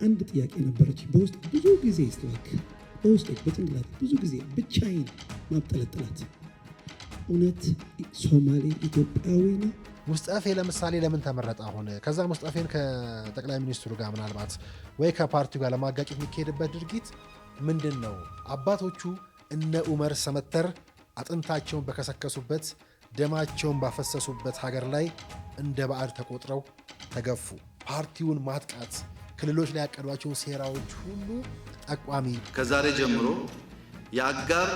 አንድ ጥያቄ ነበረች በውስጥ ብዙ ጊዜ ስትላክ በውስጥ በጭንቅላት ብዙ ጊዜ ብቻዬን ማብጠለጥላት እውነት ሶማሌ ኢትዮጵያዊ ነው? ሙስጠፌ ለምሳሌ ለምን ተመረጠ? አሁን ከዛ ሙስጠፌን ከጠቅላይ ሚኒስትሩ ጋር ምናልባት ወይ ከፓርቲው ጋር ለማጋጨት የሚካሄድበት ድርጊት ምንድን ነው? አባቶቹ እነ ኡመር ሰመተር አጥንታቸውን በከሰከሱበት ደማቸውን ባፈሰሱበት ሀገር ላይ እንደ ባዕድ ተቆጥረው ተገፉ። ፓርቲውን ማጥቃት ክልሎች ላይ ያቀዷቸውን ሴራዎች ሁሉ ጠቋሚ። ከዛሬ ጀምሮ የአጋር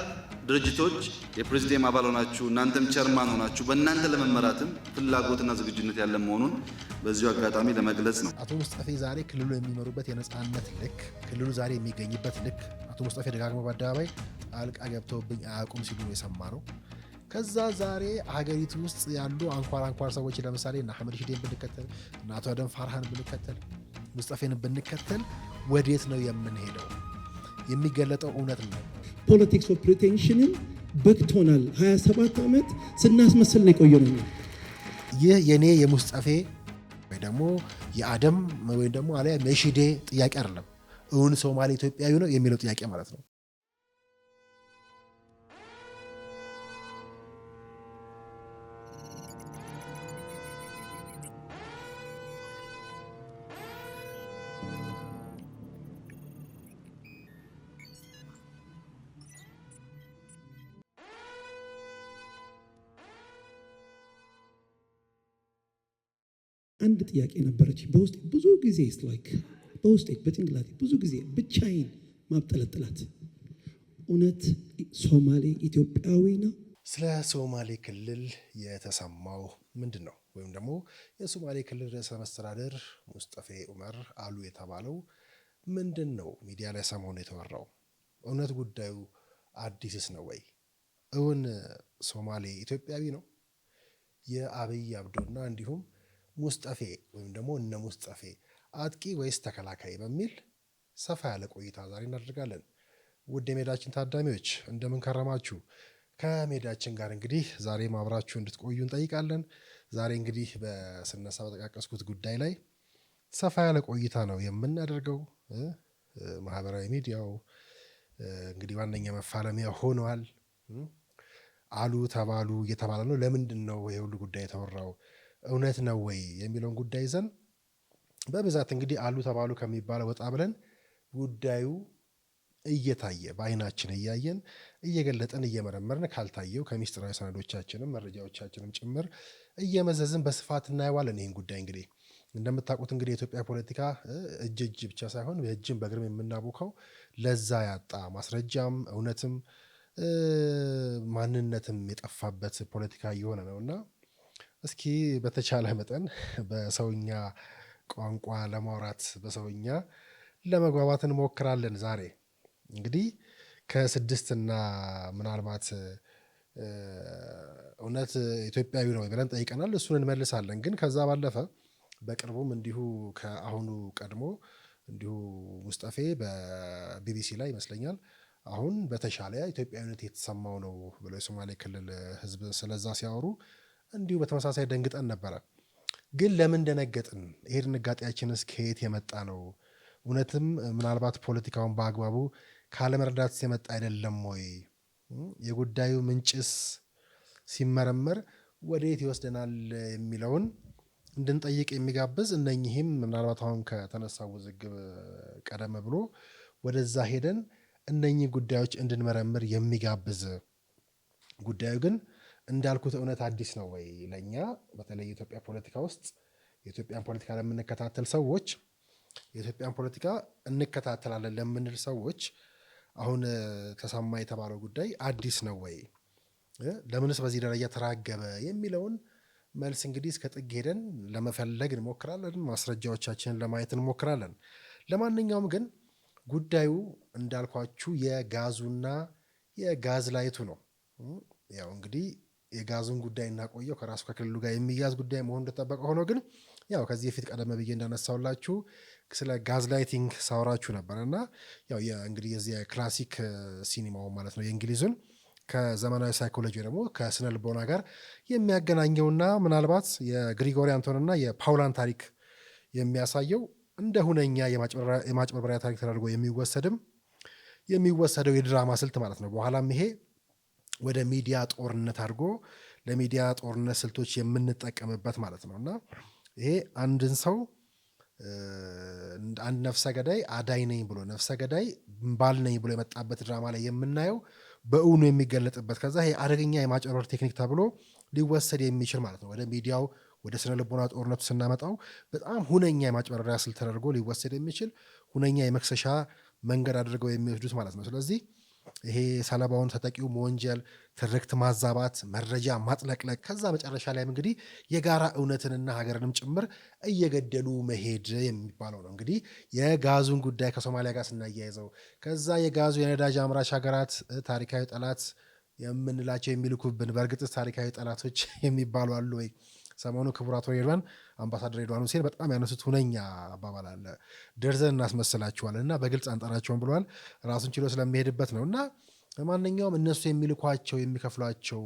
ድርጅቶች የፕሬዝዲየም አባል ሆናችሁ እናንተም ቸርማን ሆናችሁ በእናንተ ለመመራትም ፍላጎትና ዝግጁነት ያለ መሆኑን በዚሁ አጋጣሚ ለመግለጽ ነው። አቶ ሙስጠፌ ዛሬ ክልሉ የሚመሩበት የነፃነት ልክ፣ ክልሉ ዛሬ የሚገኝበት ልክ አቶ ሙስጠፌ ደጋግመው በአደባባይ ጣልቃ ገብተውብኝ አያውቁም ሲሉ የሰማ ነው። ከዛ ዛሬ ሀገሪቱ ውስጥ ያሉ አንኳር ሰዎች ለምሳሌ እና አህመድ ሺዴን ብንከተል እና አቶ አደም ፋርሃን ብንከተል ሙስጠፌን ብንከተል ወዴት ነው የምንሄደው? የሚገለጠው እውነት ነው። ፖለቲክስ ኦፍ ፕሪቴንሽንን በቅቶናል። 27 ዓመት ስናስመስል ነው የቆየነው። ይህ የኔ የሙስጠፌ ወይ ደግሞ የአደም ወይ ደግሞ አለ የሺዴ ጥያቄ አይደለም። እውን ሶማሌ ኢትዮጵያዊ ነው የሚለው ጥያቄ ማለት ነው። አንድ ጥያቄ ነበረች በውስጥ ብዙ ጊዜ ስትላክ በውስጥ በጭንቅላት ብዙ ጊዜ ብቻዬን ማብጠለጥላት እውነት ሶማሌ ኢትዮጵያዊ ነው? ስለ ሶማሌ ክልል የተሰማው ምንድን ነው? ወይም ደግሞ የሶማሌ ክልል ርዕሰ መስተዳድር ሙስጠፌ ኡመር አሉ የተባለው ምንድን ነው? ሚዲያ ላይ ሰሞኑ የተወራው እውነት ጉዳዩ አዲስስ ነው ወይ? እውን ሶማሌ ኢትዮጵያዊ ነው? የአብይ አብዶና እንዲሁም ሙስጠፌ ወይም ደግሞ እነ ሙስጠፌ አጥቂ ወይስ ተከላካይ በሚል ሰፋ ያለ ቆይታ ዛሬ እናደርጋለን። ውድ የሜዳችን ታዳሚዎች እንደምን ከረማችሁ? ከሜዳችን ጋር እንግዲህ ዛሬ ማብራችሁ እንድትቆዩ እንጠይቃለን። ዛሬ እንግዲህ በስነሳ በጠቃቀስኩት ጉዳይ ላይ ሰፋ ያለ ቆይታ ነው የምናደርገው። ማህበራዊ ሚዲያው እንግዲህ ዋነኛ መፋለሚያ ሆነዋል። አሉ ተባሉ እየተባለ ነው። ለምንድን ነው የሁሉ ጉዳይ የተወራው? እውነት ነው ወይ የሚለውን ጉዳይ ይዘን በብዛት እንግዲህ አሉ ተባሉ ከሚባለው ወጣ ብለን ጉዳዩ እየታየ በአይናችን እያየን እየገለጠን እየመረመርን ካልታየው ከሚስጥራዊ ሰነዶቻችንም መረጃዎቻችንም ጭምር እየመዘዝን በስፋት እናየዋለን። ይህን ጉዳይ እንግዲህ እንደምታውቁት እንግዲህ የኢትዮጵያ ፖለቲካ እጅ ብቻ ሳይሆን በእጅም በእግርም የምናቦካው ለዛ ያጣ ማስረጃም እውነትም ማንነትም የጠፋበት ፖለቲካ እየሆነ ነው እና እስኪ በተቻለ መጠን በሰውኛ ቋንቋ ለማውራት በሰውኛ ለመግባባት እንሞክራለን። ዛሬ እንግዲህ ከ6 ምናልባት እውነት ኢትዮጵያዊ ነው ብለን ጠይቀናል። እሱን እንመልሳለን። ግን ከዛ ባለፈ በቅርቡም እንዲሁ ከአሁኑ ቀድሞ እንዲሁ ሙስጠፌ በቢቢሲ ላይ ይመስለኛል አሁን በተሻለ ኢትዮጵያዊነት የተሰማው ነው ብለው የሶማሌ ክልል ሕዝብ ስለዛ ሲያወሩ እንዲሁ በተመሳሳይ ደንግጠን ነበረ። ግን ለምን ደነገጥን? ይሄ ድንጋጤያችንስ ከየት የመጣ ነው? እውነትም ምናልባት ፖለቲካውን በአግባቡ ካለመረዳት የመጣ አይደለም ወይ? የጉዳዩ ምንጭስ ሲመረመር ወዴት ይወስደናል የሚለውን እንድንጠይቅ የሚጋብዝ እነኚህም ምናልባት አሁን ከተነሳው ውዝግብ ቀደም ብሎ ወደዛ ሄደን እነኚህ ጉዳዮች እንድንመረምር የሚጋብዝ ጉዳዩ ግን እንዳልኩት እውነት አዲስ ነው ወይ ለኛ? በተለይ የኢትዮጵያ ፖለቲካ ውስጥ የኢትዮጵያን ፖለቲካ ለምንከታተል ሰዎች የኢትዮጵያን ፖለቲካ እንከታተላለን ለምንል ሰዎች አሁን ተሰማ የተባለው ጉዳይ አዲስ ነው ወይ? ለምንስ በዚህ ደረጃ ተራገበ የሚለውን መልስ እንግዲህ እስከ ጥግ ሄደን ለመፈለግ እንሞክራለን። ማስረጃዎቻችንን ለማየት እንሞክራለን። ለማንኛውም ግን ጉዳዩ እንዳልኳችሁ የጋዙና የጋዝ ላይቱ ነው። ያው እንግዲህ የጋዙን ጉዳይ እናቆየው ከራሱ ከክልሉ ጋር የሚያዝ ጉዳይ መሆኑ እንደተጠበቀ ሆኖ ግን ያው ከዚህ በፊት ቀደም ብዬ እንዳነሳውላችሁ ስለ ጋዝ ላይቲንግ ሳወራችሁ ነበር እና ያው እንግዲህ የዚህ የክላሲክ ሲኒማው ማለት ነው የእንግሊዙን ከዘመናዊ ሳይኮሎጂ ደግሞ ከስነ ልቦና ጋር የሚያገናኘውና ምናልባት የግሪጎሪ አንቶንና የፓውላን ታሪክ የሚያሳየው እንደ ሁነኛ የማጭበርበሪያ ታሪክ ተደርጎ የሚወሰደው የድራማ ስልት ማለት ነው። በኋላም ይሄ ወደ ሚዲያ ጦርነት አድርጎ ለሚዲያ ጦርነት ስልቶች የምንጠቀምበት ማለት ነው እና ይሄ አንድን ሰው አንድ ነፍሰ ገዳይ አዳይ ነኝ ብሎ ነፍሰ ገዳይ ባል ነኝ ብሎ የመጣበት ድራማ ላይ የምናየው በእውኑ የሚገለጥበት ከዛ ይሄ አደገኛ የማጭበርበር ቴክኒክ ተብሎ ሊወሰድ የሚችል ማለት ነው። ወደ ሚዲያው ወደ ስነ ልቦና ጦርነቱ ስናመጣው በጣም ሁነኛ የማጭበርበሪያ ስልት ተደርጎ ሊወሰድ የሚችል ሁነኛ የመክሰሻ መንገድ አድርገው የሚወስዱት ማለት ነው። ስለዚህ ይሄ ሰለባውን ተጠቂው መወንጀል፣ ትርክት ማዛባት፣ መረጃ ማጥለቅለቅ ከዛ መጨረሻ ላይም እንግዲህ የጋራ እውነትንና ሀገርንም ጭምር እየገደሉ መሄድ የሚባለው ነው። እንግዲህ የጋዙን ጉዳይ ከሶማሊያ ጋር ስናያይዘው ከዛ የጋዙ የነዳጅ አምራች ሀገራት ታሪካዊ ጠላት የምንላቸው የሚልኩብን በእርግጥ ታሪካዊ ጠላቶች የሚባሉ አሉ ወይ? ሰሞኑ ክቡር አቶ ሬድዋን አምባሳደር ሬድዋን ሁሴን በጣም ያነሱት ሁነኛ አባባል አለ። ደርዘን እናስመስላችኋለን እና በግልጽ አንጠራቸውን ብለዋል። ራሱን ችሎ ስለሚሄድበት ነው እና ማንኛውም እነሱ የሚልኳቸው የሚከፍሏቸው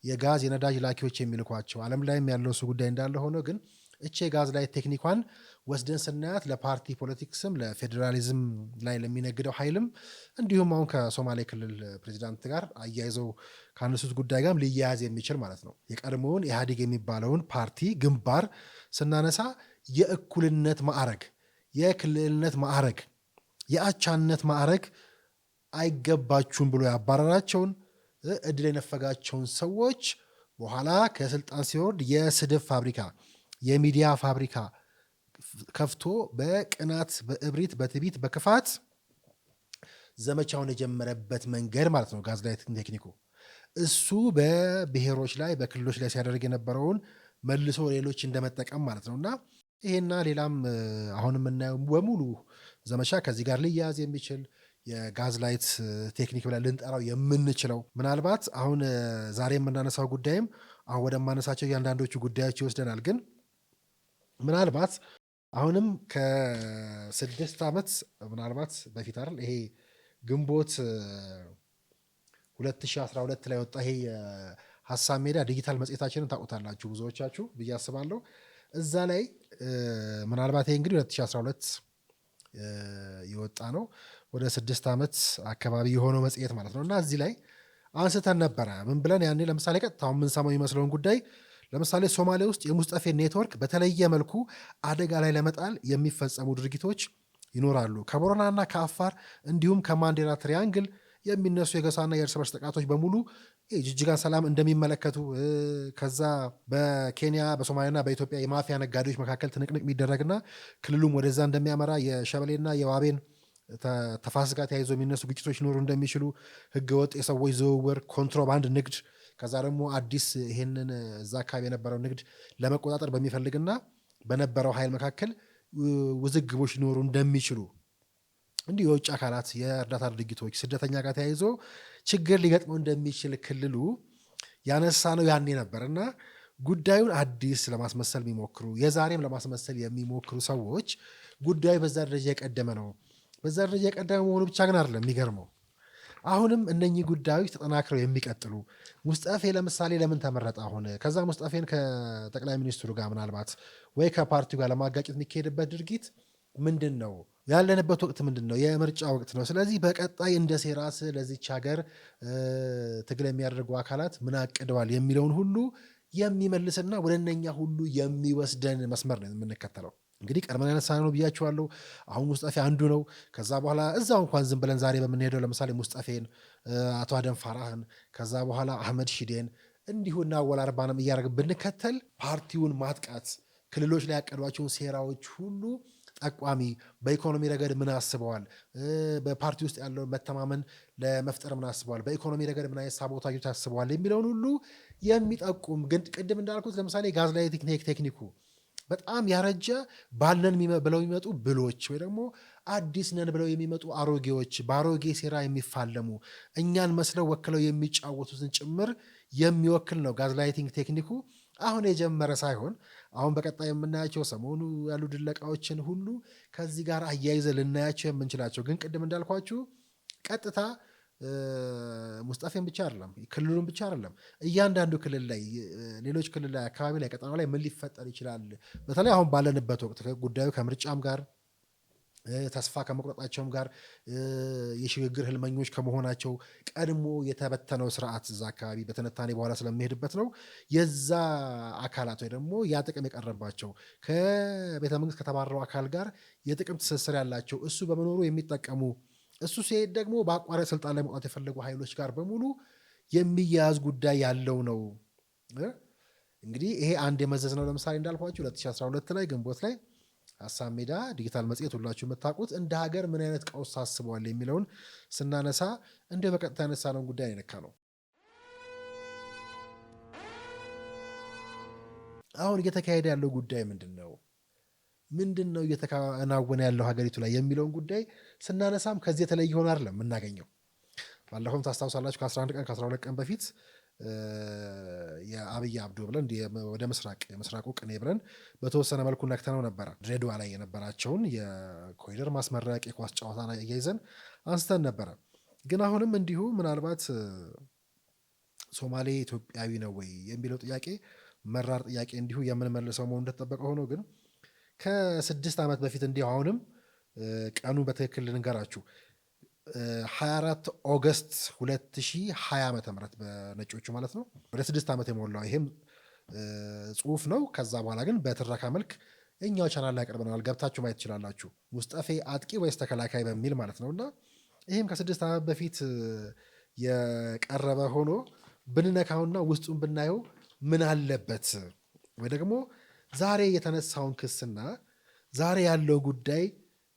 የጋዝ የነዳጅ ላኪዎች የሚልኳቸው ዓለም ላይም ያለው እሱ ጉዳይ እንዳለ ሆኖ ግን እቺ የጋዝ ላይ ቴክኒኳን ወስደን ስናያት ለፓርቲ ፖለቲክስም ለፌዴራሊዝም ላይ ለሚነግደው ኃይልም እንዲሁም አሁን ከሶማሌ ክልል ፕሬዚዳንት ጋር አያይዘው ካነሱት ጉዳይ ጋርም ሊያያዝ የሚችል ማለት ነው። የቀድሞውን ኢህአዴግ የሚባለውን ፓርቲ ግንባር ስናነሳ የእኩልነት ማዕረግ፣ የክልልነት ማዕረግ፣ የአቻነት ማዕረግ አይገባችሁም ብሎ ያባረራቸውን እድል የነፈጋቸውን ሰዎች በኋላ ከስልጣን ሲወርድ የስድብ ፋብሪካ የሚዲያ ፋብሪካ ከፍቶ በቅናት በእብሪት በትዕቢት በክፋት ዘመቻውን የጀመረበት መንገድ ማለት ነው። ጋዝ ላይቲንግ ቴክኒኩ እሱ በብሔሮች ላይ በክልሎች ላይ ሲያደርግ የነበረውን መልሶ ሌሎች እንደመጠቀም ማለት ነው እና ይሄና ሌላም አሁን የምናየው በሙሉ ዘመቻ ከዚህ ጋር ሊያያዝ የሚችል የጋዝ ላይት ቴክኒክ ብለን ልንጠራው የምንችለው ምናልባት አሁን ዛሬ የምናነሳው ጉዳይም አሁን ወደማነሳቸው እያንዳንዶቹ ጉዳዮች ይወስደናል። ግን ምናልባት አሁንም ከ6 ዓመት ምናልባት በፊት አይደል ይሄ ግንቦት 2012 ላይ ወጣ ይሄ ሀሳብ ሜዳ ዲጂታል መጽሔታችንን ታውቁታላችሁ ብዙዎቻችሁ ብዬ አስባለሁ። እዛ ላይ ምናልባት ይሄ እንግዲህ 2012 የወጣ ነው ወደ 6 ዓመት አካባቢ የሆነው መጽሔት ማለት ነው እና እዚህ ላይ አንስተን ነበረ ምን ብለን ያኔ ለምሳሌ ቀጥታው የምንሰማው የሚመስለውን ጉዳይ ለምሳሌ ሶማሌ ውስጥ የሙስጠፌ ኔትወርክ በተለየ መልኩ አደጋ ላይ ለመጣል የሚፈጸሙ ድርጊቶች ይኖራሉ። ከቦረናና ከአፋር እንዲሁም ከማንዴራ ትሪያንግል የሚነሱ የገሳና የእርስ በርስ ጥቃቶች በሙሉ ጅጅጋን ሰላም እንደሚመለከቱ ከዛ በኬንያ በሶማሌና በኢትዮጵያ የማፊያ ነጋዴዎች መካከል ትንቅንቅ የሚደረግና ክልሉም ወደዛ እንደሚያመራ የሸበሌና የዋቤን ተፋሰስ ጋር ተያይዞ የሚነሱ ግጭቶች ሊኖሩ እንደሚችሉ ህገወጥ የሰዎች ዝውውር፣ ኮንትሮባንድ ንግድ ከዛ ደግሞ አዲስ ይሄንን እዛ አካባቢ የነበረው ንግድ ለመቆጣጠር በሚፈልግና በነበረው ኃይል መካከል ውዝግቦች ሊኖሩ እንደሚችሉ እንዲህ የውጭ አካላት የእርዳታ ድርጊቶች ስደተኛ ጋር ተያይዞ ችግር ሊገጥመው እንደሚችል ክልሉ ያነሳ ነው ያኔ ነበር እና ጉዳዩን አዲስ ለማስመሰል የሚሞክሩ የዛሬም ለማስመሰል የሚሞክሩ ሰዎች ጉዳዩ በዛ ደረጃ የቀደመ ነው። በዛ ደረጃ የቀደመ መሆኑ ብቻ ግን አይደለም የሚገርመው አሁንም እነኚህ ጉዳዮች ተጠናክረው የሚቀጥሉ ሙስጠፌ ለምሳሌ ለምን ተመረጠ? አሁን ከዛ ሙስጠፌን ከጠቅላይ ሚኒስትሩ ጋር ምናልባት ወይ ከፓርቲው ጋር ለማጋጨት የሚካሄድበት ድርጊት ምንድን ነው? ያለንበት ወቅት ምንድን ነው? የምርጫ ወቅት ነው። ስለዚህ በቀጣይ እንደ ሴራስ ለዚች ሀገር ትግል የሚያደርጉ አካላት ምን አቅደዋል የሚለውን ሁሉ የሚመልስና ወደ እነኛ ሁሉ የሚወስደን መስመር ነው የምንከተለው። እንግዲህ ቀድመን ያነሳ ነው ብያችኋለሁ። አሁን ሙስጠፌ አንዱ ነው። ከዛ በኋላ እዛው እንኳን ዝም ብለን ዛሬ በምንሄደው ለምሳሌ ሙስጠፌን፣ አቶ አደም ፋራህን፣ ከዛ በኋላ አህመድ ሺዴን እንዲሁና ወላርባንም እያደረግን ብንከተል ፓርቲውን ማጥቃት ክልሎች ላይ ያቀዷቸውን ሴራዎች ሁሉ ጠቋሚ፣ በኢኮኖሚ ረገድ ምን አስበዋል፣ በፓርቲ ውስጥ ያለውን መተማመን ለመፍጠር ምን አስበዋል፣ በኢኮኖሚ ረገድ ምን አይነት ሳቦታጆች አስበዋል የሚለውን ሁሉ የሚጠቁም ግን ቅድም እንዳልኩት ለምሳሌ ጋዝ ላይ ቴክኒኩ በጣም ያረጀ ባልነን ብለው የሚመጡ ብሎች ወይ ደግሞ አዲስ ነን ብለው የሚመጡ አሮጌዎች በአሮጌ ሴራ የሚፋለሙ እኛን መስለው ወክለው የሚጫወቱትን ጭምር የሚወክል ነው። ጋዝ ላይቲንግ ቴክኒኩ አሁን የጀመረ ሳይሆን አሁን በቀጣይ የምናያቸው ሰሞኑ ያሉ ድለቃዎችን ሁሉ ከዚህ ጋር አያይዘ ልናያቸው የምንችላቸው ግን ቅድም እንዳልኳችሁ ቀጥታ ሙስጠፌን ብቻ አይደለም ክልሉን ብቻ አይደለም እያንዳንዱ ክልል ላይ ሌሎች ክልል ላይ አካባቢ ላይ ቀጠናው ላይ ምን ሊፈጠር ይችላል በተለይ አሁን ባለንበት ወቅት ጉዳዩ ከምርጫም ጋር ተስፋ ከመቁረጣቸውም ጋር የሽግግር ህልመኞች ከመሆናቸው ቀድሞ የተበተነው ስርዓት እዛ አካባቢ በትንታኔ በኋላ ስለሚሄድበት ነው። የዛ አካላት ወይ ደግሞ ያ ጥቅም የቀረባቸው ከቤተ መንግስት ከተባረረው አካል ጋር የጥቅም ትስስር ያላቸው እሱ በመኖሩ የሚጠቀሙ እሱ ሲሄድ ደግሞ በአቋራጭ ስልጣን ላይ መውጣት የፈለጉ ኃይሎች ጋር በሙሉ የሚያያዝ ጉዳይ ያለው ነው። እንግዲህ ይሄ አንድ የመዘዝ ነው። ለምሳሌ እንዳልኳችሁ 2012 ላይ ግንቦት ላይ ሀሳብ ሜዳ ዲጂታል መጽሔት ሁላችሁ የምታውቁት እንደ ሀገር ምን አይነት ቀውስ ታስበዋል የሚለውን ስናነሳ እንደ በቀጥታ ያነሳነውን ጉዳይ የነካ ነው። አሁን እየተካሄደ ያለው ጉዳይ ምንድን ነው? ምንድን ነው እየተከናወነ ያለው ሀገሪቱ ላይ የሚለውን ጉዳይ ስናነሳም ከዚህ የተለየ ሆነ አይደለም የምናገኘው። ባለፈውም ታስታውሳላችሁ ከ11 ቀን ከ12 ቀን በፊት የአብይ አብዶ ብለን ወደ የምስራቁ ቅኔ ብለን በተወሰነ መልኩ ነክተነው ነበረ። ድሬዳዋ ላይ የነበራቸውን የኮሪደር ማስመረቅ የኳስ ጨዋታ ላይ እያይዘን አንስተን ነበረ። ግን አሁንም እንዲሁ ምናልባት ሶማሌ ኢትዮጵያዊ ነው ወይ የሚለው ጥያቄ መራር ጥያቄ እንዲሁ የምንመልሰው መሆኑ እንደተጠበቀ ሆኖ ግን ከ6 ዓመት በፊት እንዲሁ አሁንም ቀኑ በትክክል ልንገራችሁ 24 ኦገስት 2020 ዓ.ም በነጮቹ ማለት ነው። ወደ 6 ዓመት የሞላው ይሄም ጽሁፍ ነው። ከዛ በኋላ ግን በትረካ መልክ እኛው ቻናል ላይ ያቀርበናል፣ ገብታችሁ ማየት ትችላላችሁ። ሙስጠፌ አጥቂ ወይስ ተከላካይ በሚል ማለት ነው። እና ይህም ከ6 ዓመት በፊት የቀረበ ሆኖ ብንነካውና ውስጡን ብናየው ምን አለበት ወይ ደግሞ ዛሬ የተነሳውን ክስና ዛሬ ያለው ጉዳይ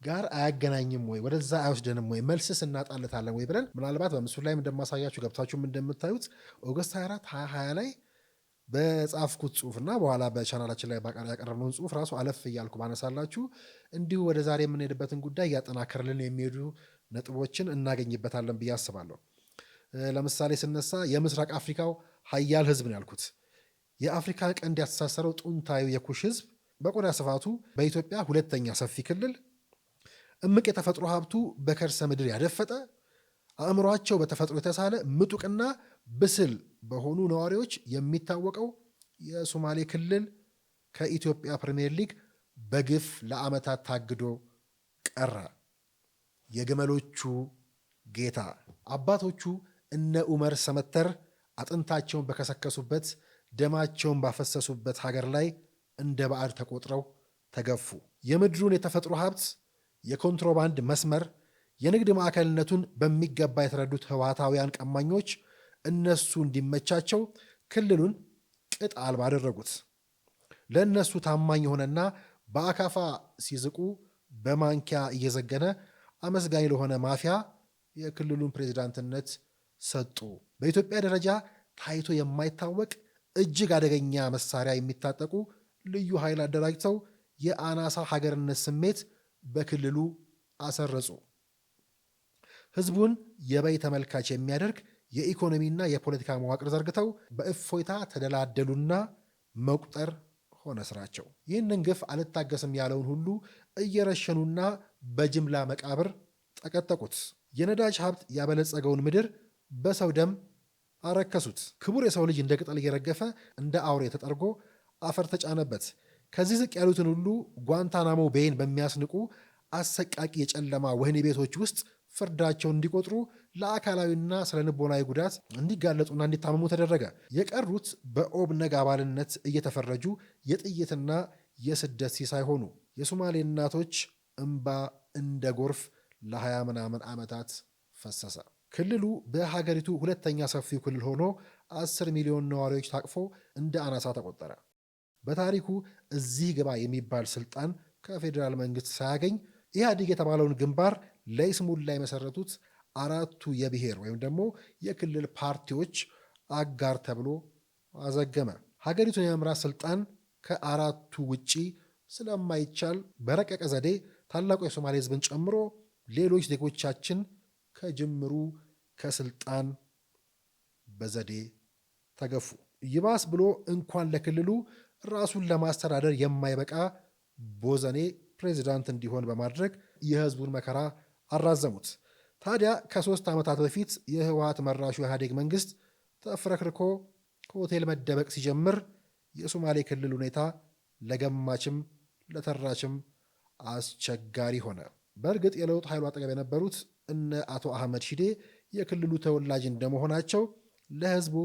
ጋር አያገናኝም ወይ ወደዛ አይወስደንም ወይ መልስስ እናጣለታለን ወይ ብለን ምናልባት በምስሉ ላይም እንደማሳያችሁ ገብታችሁም እንደምታዩት ኦገስት 24 2020 ላይ በጻፍኩት ጽሁፍና በኋላ በቻናላችን ላይ ያቀረብነውን ጽሁፍ ራሱ አለፍ እያልኩ ባነሳላችሁ እንዲሁ ወደ ዛሬ የምንሄድበትን ጉዳይ እያጠናከርልን የሚሄዱ ነጥቦችን እናገኝበታለን ብዬ አስባለሁ። ለምሳሌ ስነሳ የምስራቅ አፍሪካው ሀያል ህዝብ ነው ያልኩት። የአፍሪካ ቀንድ ያስተሳሰረው ጥንታዊ የኩሽ ህዝብ በቆዳ ስፋቱ በኢትዮጵያ ሁለተኛ ሰፊ ክልል፣ እምቅ የተፈጥሮ ሀብቱ በከርሰ ምድር ያደፈጠ፣ አእምሯቸው በተፈጥሮ የተሳለ ምጡቅና ብስል በሆኑ ነዋሪዎች የሚታወቀው የሶማሌ ክልል ከኢትዮጵያ ፕሪሚየር ሊግ በግፍ ለዓመታት ታግዶ ቀረ። የግመሎቹ ጌታ አባቶቹ እነ ኡመር ሰመተር አጥንታቸውን በከሰከሱበት ደማቸውን ባፈሰሱበት ሀገር ላይ እንደ ባዕድ ተቆጥረው ተገፉ። የምድሩን የተፈጥሮ ሀብት የኮንትሮባንድ መስመር የንግድ ማዕከልነቱን በሚገባ የተረዱት ህወሓታውያን ቀማኞች እነሱ እንዲመቻቸው ክልሉን ቅጥ አልባ አደረጉት። ለእነሱ ታማኝ የሆነና በአካፋ ሲዝቁ በማንኪያ እየዘገነ አመስጋኝ ለሆነ ማፊያ የክልሉን ፕሬዚዳንትነት ሰጡ። በኢትዮጵያ ደረጃ ታይቶ የማይታወቅ እጅግ አደገኛ መሳሪያ የሚታጠቁ ልዩ ኃይል አደራጅተው የአናሳ ሀገርነት ስሜት በክልሉ አሰረጹ። ህዝቡን የበይ ተመልካች የሚያደርግ የኢኮኖሚና የፖለቲካ መዋቅር ዘርግተው በእፎይታ ተደላደሉና መቁጠር ሆነ ስራቸው። ይህንን ግፍ አልታገስም ያለውን ሁሉ እየረሸኑና በጅምላ መቃብር ጠቀጠቁት። የነዳጅ ሀብት ያበለጸገውን ምድር በሰው ደም አረከሱት። ክቡር የሰው ልጅ እንደ ቅጠል እየረገፈ እንደ አውሬ ተጠርጎ አፈር ተጫነበት። ከዚህ ዝቅ ያሉትን ሁሉ ጓንታናሞ ቤይን በሚያስንቁ አሰቃቂ የጨለማ ወህኒ ቤቶች ውስጥ ፍርዳቸውን እንዲቆጥሩ ለአካላዊና ስነ ልቦናዊ ጉዳት እንዲጋለጡና እንዲታመሙ ተደረገ። የቀሩት በኦብነግ አባልነት እየተፈረጁ የጥይትና የስደት ሲሳይ ሆኑ። የሶማሌ እናቶች እንባ እንደ ጎርፍ ለ20 ምናምን ዓመታት ፈሰሰ። ክልሉ በሀገሪቱ ሁለተኛ ሰፊው ክልል ሆኖ 10 ሚሊዮን ነዋሪዎች ታቅፎ እንደ አናሳ ተቆጠረ። በታሪኩ እዚህ ግባ የሚባል ስልጣን ከፌዴራል መንግስት ሳያገኝ ኢህአዴግ የተባለውን ግንባር ለይስሙላ የመሰረቱት አራቱ የብሔር ወይም ደግሞ የክልል ፓርቲዎች አጋር ተብሎ አዘገመ። ሀገሪቱን የመምራት ስልጣን ከአራቱ ውጪ ስለማይቻል በረቀቀ ዘዴ ታላቁ የሶማሌ ህዝብን ጨምሮ ሌሎች ዜጎቻችን ከጅምሩ ከስልጣን በዘዴ ተገፉ። ይባስ ብሎ እንኳን ለክልሉ ራሱን ለማስተዳደር የማይበቃ ቦዘኔ ፕሬዚዳንት እንዲሆን በማድረግ የህዝቡን መከራ አራዘሙት። ታዲያ ከ3 ዓመታት በፊት የህወሓት መራሹ ኢህአዴግ መንግስት ተፍረክርኮ ከሆቴል መደበቅ ሲጀምር የሶማሌ ክልል ሁኔታ ለገማችም ለተራችም አስቸጋሪ ሆነ። በእርግጥ የለውጥ ኃይሉ አጠገብ የነበሩት እነ አቶ አህመድ ሺዴ የክልሉ ተወላጅ እንደመሆናቸው ለህዝቡ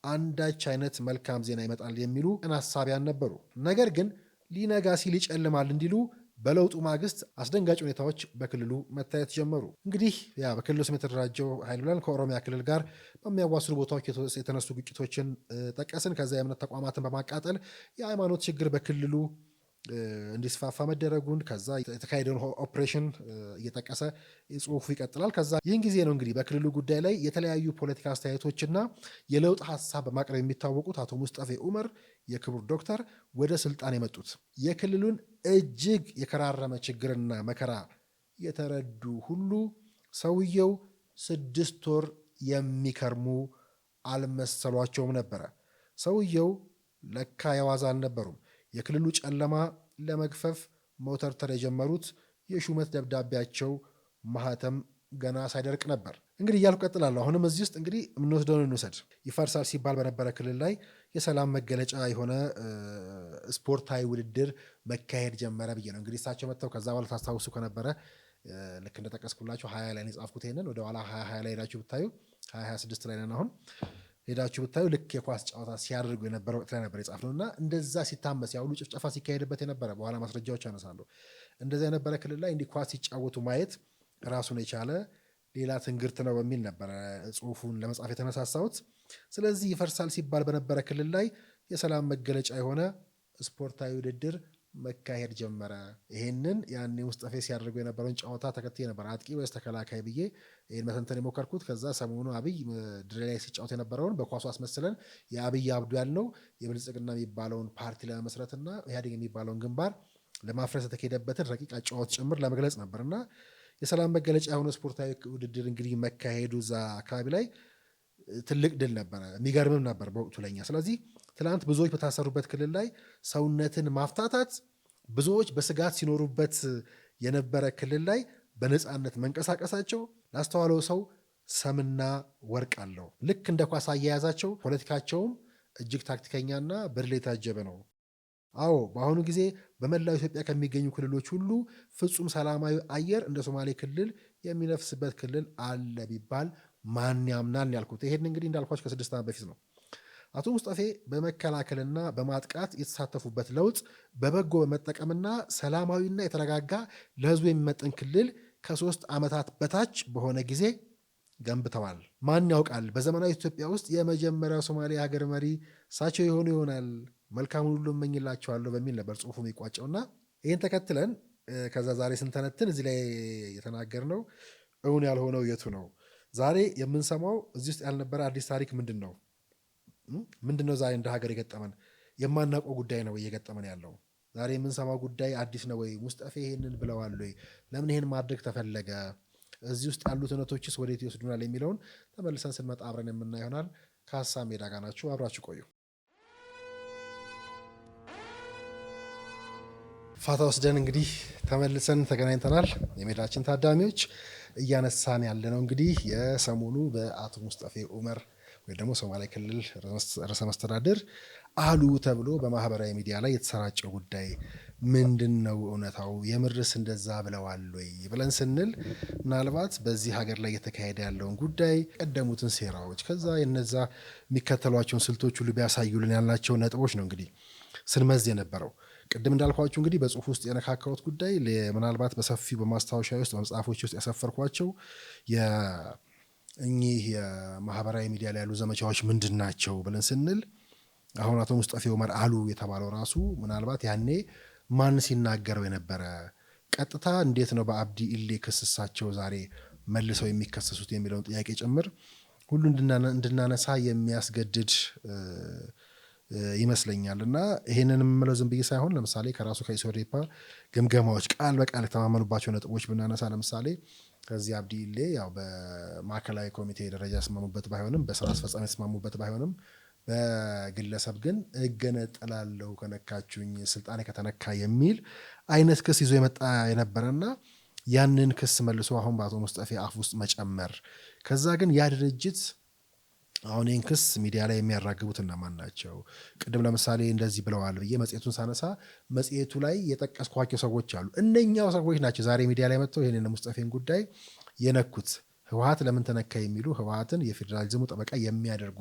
አንዳች አይነት መልካም ዜና ይመጣል የሚሉ ቅን አሳቢያን ነበሩ። ነገር ግን ሊነጋ ሲል ይጨልማል እንዲሉ በለውጡ ማግስት አስደንጋጭ ሁኔታዎች በክልሉ መታየት ጀመሩ። እንግዲህ በክልሉ ስም የተደራጀው ኃይል ብለን ከኦሮሚያ ክልል ጋር በሚያዋስኑ ቦታዎች የተነሱ ግጭቶችን ጠቀስን። ከዛ የእምነት ተቋማትን በማቃጠል የሃይማኖት ችግር በክልሉ እንዲስፋፋ መደረጉን ከዛ የተካሄደውን ኦፕሬሽን እየጠቀሰ ጽሁፉ ይቀጥላል። ከዛ ይህን ጊዜ ነው እንግዲህ በክልሉ ጉዳይ ላይ የተለያዩ ፖለቲካ አስተያየቶችና የለውጥ ሀሳብ በማቅረብ የሚታወቁት አቶ ሙስጠፌ ኡመር የክቡር ዶክተር ወደ ስልጣን የመጡት የክልሉን እጅግ የከራረመ ችግርና መከራ የተረዱ ሁሉ ሰውየው 6 ወር የሚከርሙ አልመሰሏቸውም ነበረ። ሰውየው ለካ የዋዛ አልነበሩም። የክልሉ ጨለማ ለመግፈፍ መውተርተር የጀመሩት የሹመት ደብዳቤያቸው ማህተም ገና ሳይደርቅ ነበር። እንግዲህ እያልኩ ቀጥላለሁ። አሁንም እዚህ ውስጥ እንግዲህ የምንወስደውን እንውሰድ። ይፈርሳል ሲባል በነበረ ክልል ላይ የሰላም መገለጫ የሆነ ስፖርታዊ ውድድር መካሄድ ጀመረ ብዬ ነው እንግዲህ እሳቸው መጥተው ከዛ በኋላ ታስታውሱ ከነበረ ልክ እንደጠቀስኩላቸው 20 ላይ ነው የጻፍኩት። ይሄንን ወደ ኋላ 20 ላይ ሄዳችሁ ብታዩ 2026 ላይ ነን አሁን ሄዳችሁ ብታዩ ልክ የኳስ ጨዋታ ሲያደርጉ የነበረ ወቅት ላይ ነበር የጻፍነው እና እንደዛ ሲታመስ ያሁሉ ጭፍጨፋ ሲካሄድበት የነበረ በኋላ ማስረጃዎች ያነሳሉ። እንደዛ የነበረ ክልል ላይ እንዲህ ኳስ ሲጫወቱ ማየት ራሱን የቻለ ሌላ ትንግርት ነው በሚል ነበረ ጽሁፉን ለመጻፍ የተነሳሳሁት። ስለዚህ ይፈርሳል ሲባል በነበረ ክልል ላይ የሰላም መገለጫ የሆነ ስፖርታዊ ውድድር መካሄድ ጀመረ። ይሄንን ያኔ ሙስጠፌ ሲያደርጉ የነበረውን ጨዋታ ተከትዬ ነበር አጥቂ ወይስ ተከላካይ ብዬ ይህን መተንተን የሞከርኩት። ከዛ ሰሞኑ አብይ ድሬ ላይ ሲጫወት የነበረውን በኳሱ አስመስለን የአብይ አብዱ ያልነው የብልጽግና የሚባለውን ፓርቲ ለመመስረትና ኢህአዴግ የሚባለውን ግንባር ለማፍረስ የተካሄደበትን ረቂቅ አጨዋወት ጭምር ለመግለጽ ነበር እና የሰላም መገለጫ የሆነ ስፖርታዊ ውድድር እንግዲህ መካሄዱ እዛ አካባቢ ላይ ትልቅ ድል ነበረ፣ የሚገርምም ነበር በወቅቱ ለኛ። ስለዚህ ትናንት ብዙዎች በታሰሩበት ክልል ላይ ሰውነትን ማፍታታት፣ ብዙዎች በስጋት ሲኖሩበት የነበረ ክልል ላይ በነፃነት መንቀሳቀሳቸው ላስተዋለው ሰው ሰምና ወርቅ አለው። ልክ እንደ ኳስ አያያዛቸው ፖለቲካቸውም እጅግ ታክቲከኛና በድል የታጀበ ነው። አዎ በአሁኑ ጊዜ በመላው ኢትዮጵያ ከሚገኙ ክልሎች ሁሉ ፍጹም ሰላማዊ አየር እንደ ሶማሌ ክልል የሚነፍስበት ክልል አለ ቢባል ማን ያምናል ያልኩት። ይሄን እንግዲህ እንዳልኳቸው ከ6 ዓመት በፊት ነው። አቶ ሙስጠፌ በመከላከልና በማጥቃት የተሳተፉበት ለውጥ በበጎ በመጠቀምና ሰላማዊና የተረጋጋ ለህዝቡ የሚመጥን ክልል ከ3 ዓመታት በታች በሆነ ጊዜ ገንብተዋል። ማን ያውቃል በዘመናዊ ኢትዮጵያ ውስጥ የመጀመሪያው ሶማሌ ሀገር መሪ እሳቸው የሆኑ ይሆናል። መልካሙን ሁሉ እመኝላቸዋለሁ በሚል ነበር ጽሁፉ የሚቋጨውና ይህን ተከትለን ከዛ ዛሬ ስንተነትን እዚህ ላይ የተናገርነው እውን ያልሆነው የቱ ነው? ዛሬ የምንሰማው እዚህ ውስጥ ያልነበረ አዲስ ታሪክ ምንድን ነው? ዛሬ እንደ ሀገር የገጠመን የማናውቀው ጉዳይ ነው እየገጠመን ያለው? ዛሬ የምንሰማው ጉዳይ አዲስ ነው ወይ? ሙስጠፌ ይህንን ብለዋል ወይ? ለምን ይህን ማድረግ ተፈለገ? እዚህ ውስጥ ያሉት እውነቶችስ ወዴት ይወስዱናል የሚለውን ተመልሰን ስንመጣ አብረን የምናይ ይሆናል። ከሀሳብ ሜዳ ጋር ናችሁ፣ አብራችሁ ቆዩ። ፋታ ወስደን እንግዲህ ተመልሰን ተገናኝተናል። የሜዳችን ታዳሚዎች እያነሳን ያለነው እንግዲህ የሰሞኑ በአቶ ሙስጠፌ ኡመር ወይ ደግሞ ሶማሌ ክልል ርዕሰ መስተዳድር አሉ ተብሎ በማህበራዊ ሚዲያ ላይ የተሰራጨው ጉዳይ ምንድን ነው? እውነታው የምርስ እንደዛ ብለዋል ወይ ብለን ስንል ምናልባት በዚህ ሀገር ላይ እየተካሄደ ያለውን ጉዳይ ቀደሙትን ሴራዎች ከዛ የነዛ የሚከተሏቸውን ስልቶች ሁሉ ቢያሳዩልን ያልናቸው ነጥቦች ነው እንግዲህ ስንመዝ የነበረው። ቅድም እንዳልኳችሁ እንግዲህ በጽሁፍ ውስጥ የነካካሁት ጉዳይ ምናልባት በሰፊው በማስታወሻ ውስጥ በመጽሐፎች ውስጥ ያሰፈርኳቸው እኚህ የማህበራዊ ሚዲያ ላይ ያሉ ዘመቻዎች ምንድን ናቸው ብለን ስንል አሁን አቶ ሙስጠፌ ኡመር አሉ የተባለው ራሱ ምናልባት ያኔ ማን ሲናገረው የነበረ ቀጥታ እንዴት ነው በአብዲ ኢሌ ክስ እሳቸው ዛሬ መልሰው የሚከሰሱት የሚለውን ጥያቄ ጭምር ሁሉ እንድናነሳ የሚያስገድድ ይመስለኛል። እና ይሄንን የምለው ዝም ብዬ ሳይሆን ለምሳሌ ከራሱ ከኢሶዴፓ ግምገማዎች ቃል በቃል የተማመኑባቸው ነጥቦች ብናነሳ ለምሳሌ ከዚህ አብዲ ኢሌ ያው በማዕከላዊ ኮሚቴ ደረጃ ያስማሙበት ባይሆንም በስራ አስፈጻሚ ያስማሙበት ባይሆንም በግለሰብ ግን እገነጠላለሁ ከነካችሁኝ ስልጣኔ ከተነካ የሚል አይነት ክስ ይዞ የመጣ የነበረና ያንን ክስ መልሶ አሁን በአቶ ሙስጠፌ አፍ ውስጥ መጨመር ከዛ ግን ያ ድርጅት አሁን ይህን ክስ ሚዲያ ላይ የሚያራግቡት እነማን ናቸው? ቅድም ለምሳሌ እንደዚህ ብለዋል ብዬ መጽሔቱን ሳነሳ መጽሔቱ ላይ የጠቀስኳቸው ሰዎች አሉ። እነኛው ሰዎች ናቸው ዛሬ ሚዲያ ላይ መጥተው ይህንን ሙስጠፌን ጉዳይ የነኩት። ህወሓት ለምን ተነካ የሚሉ ህወሓትን የፌዴራሊዝሙ ጠበቃ የሚያደርጉ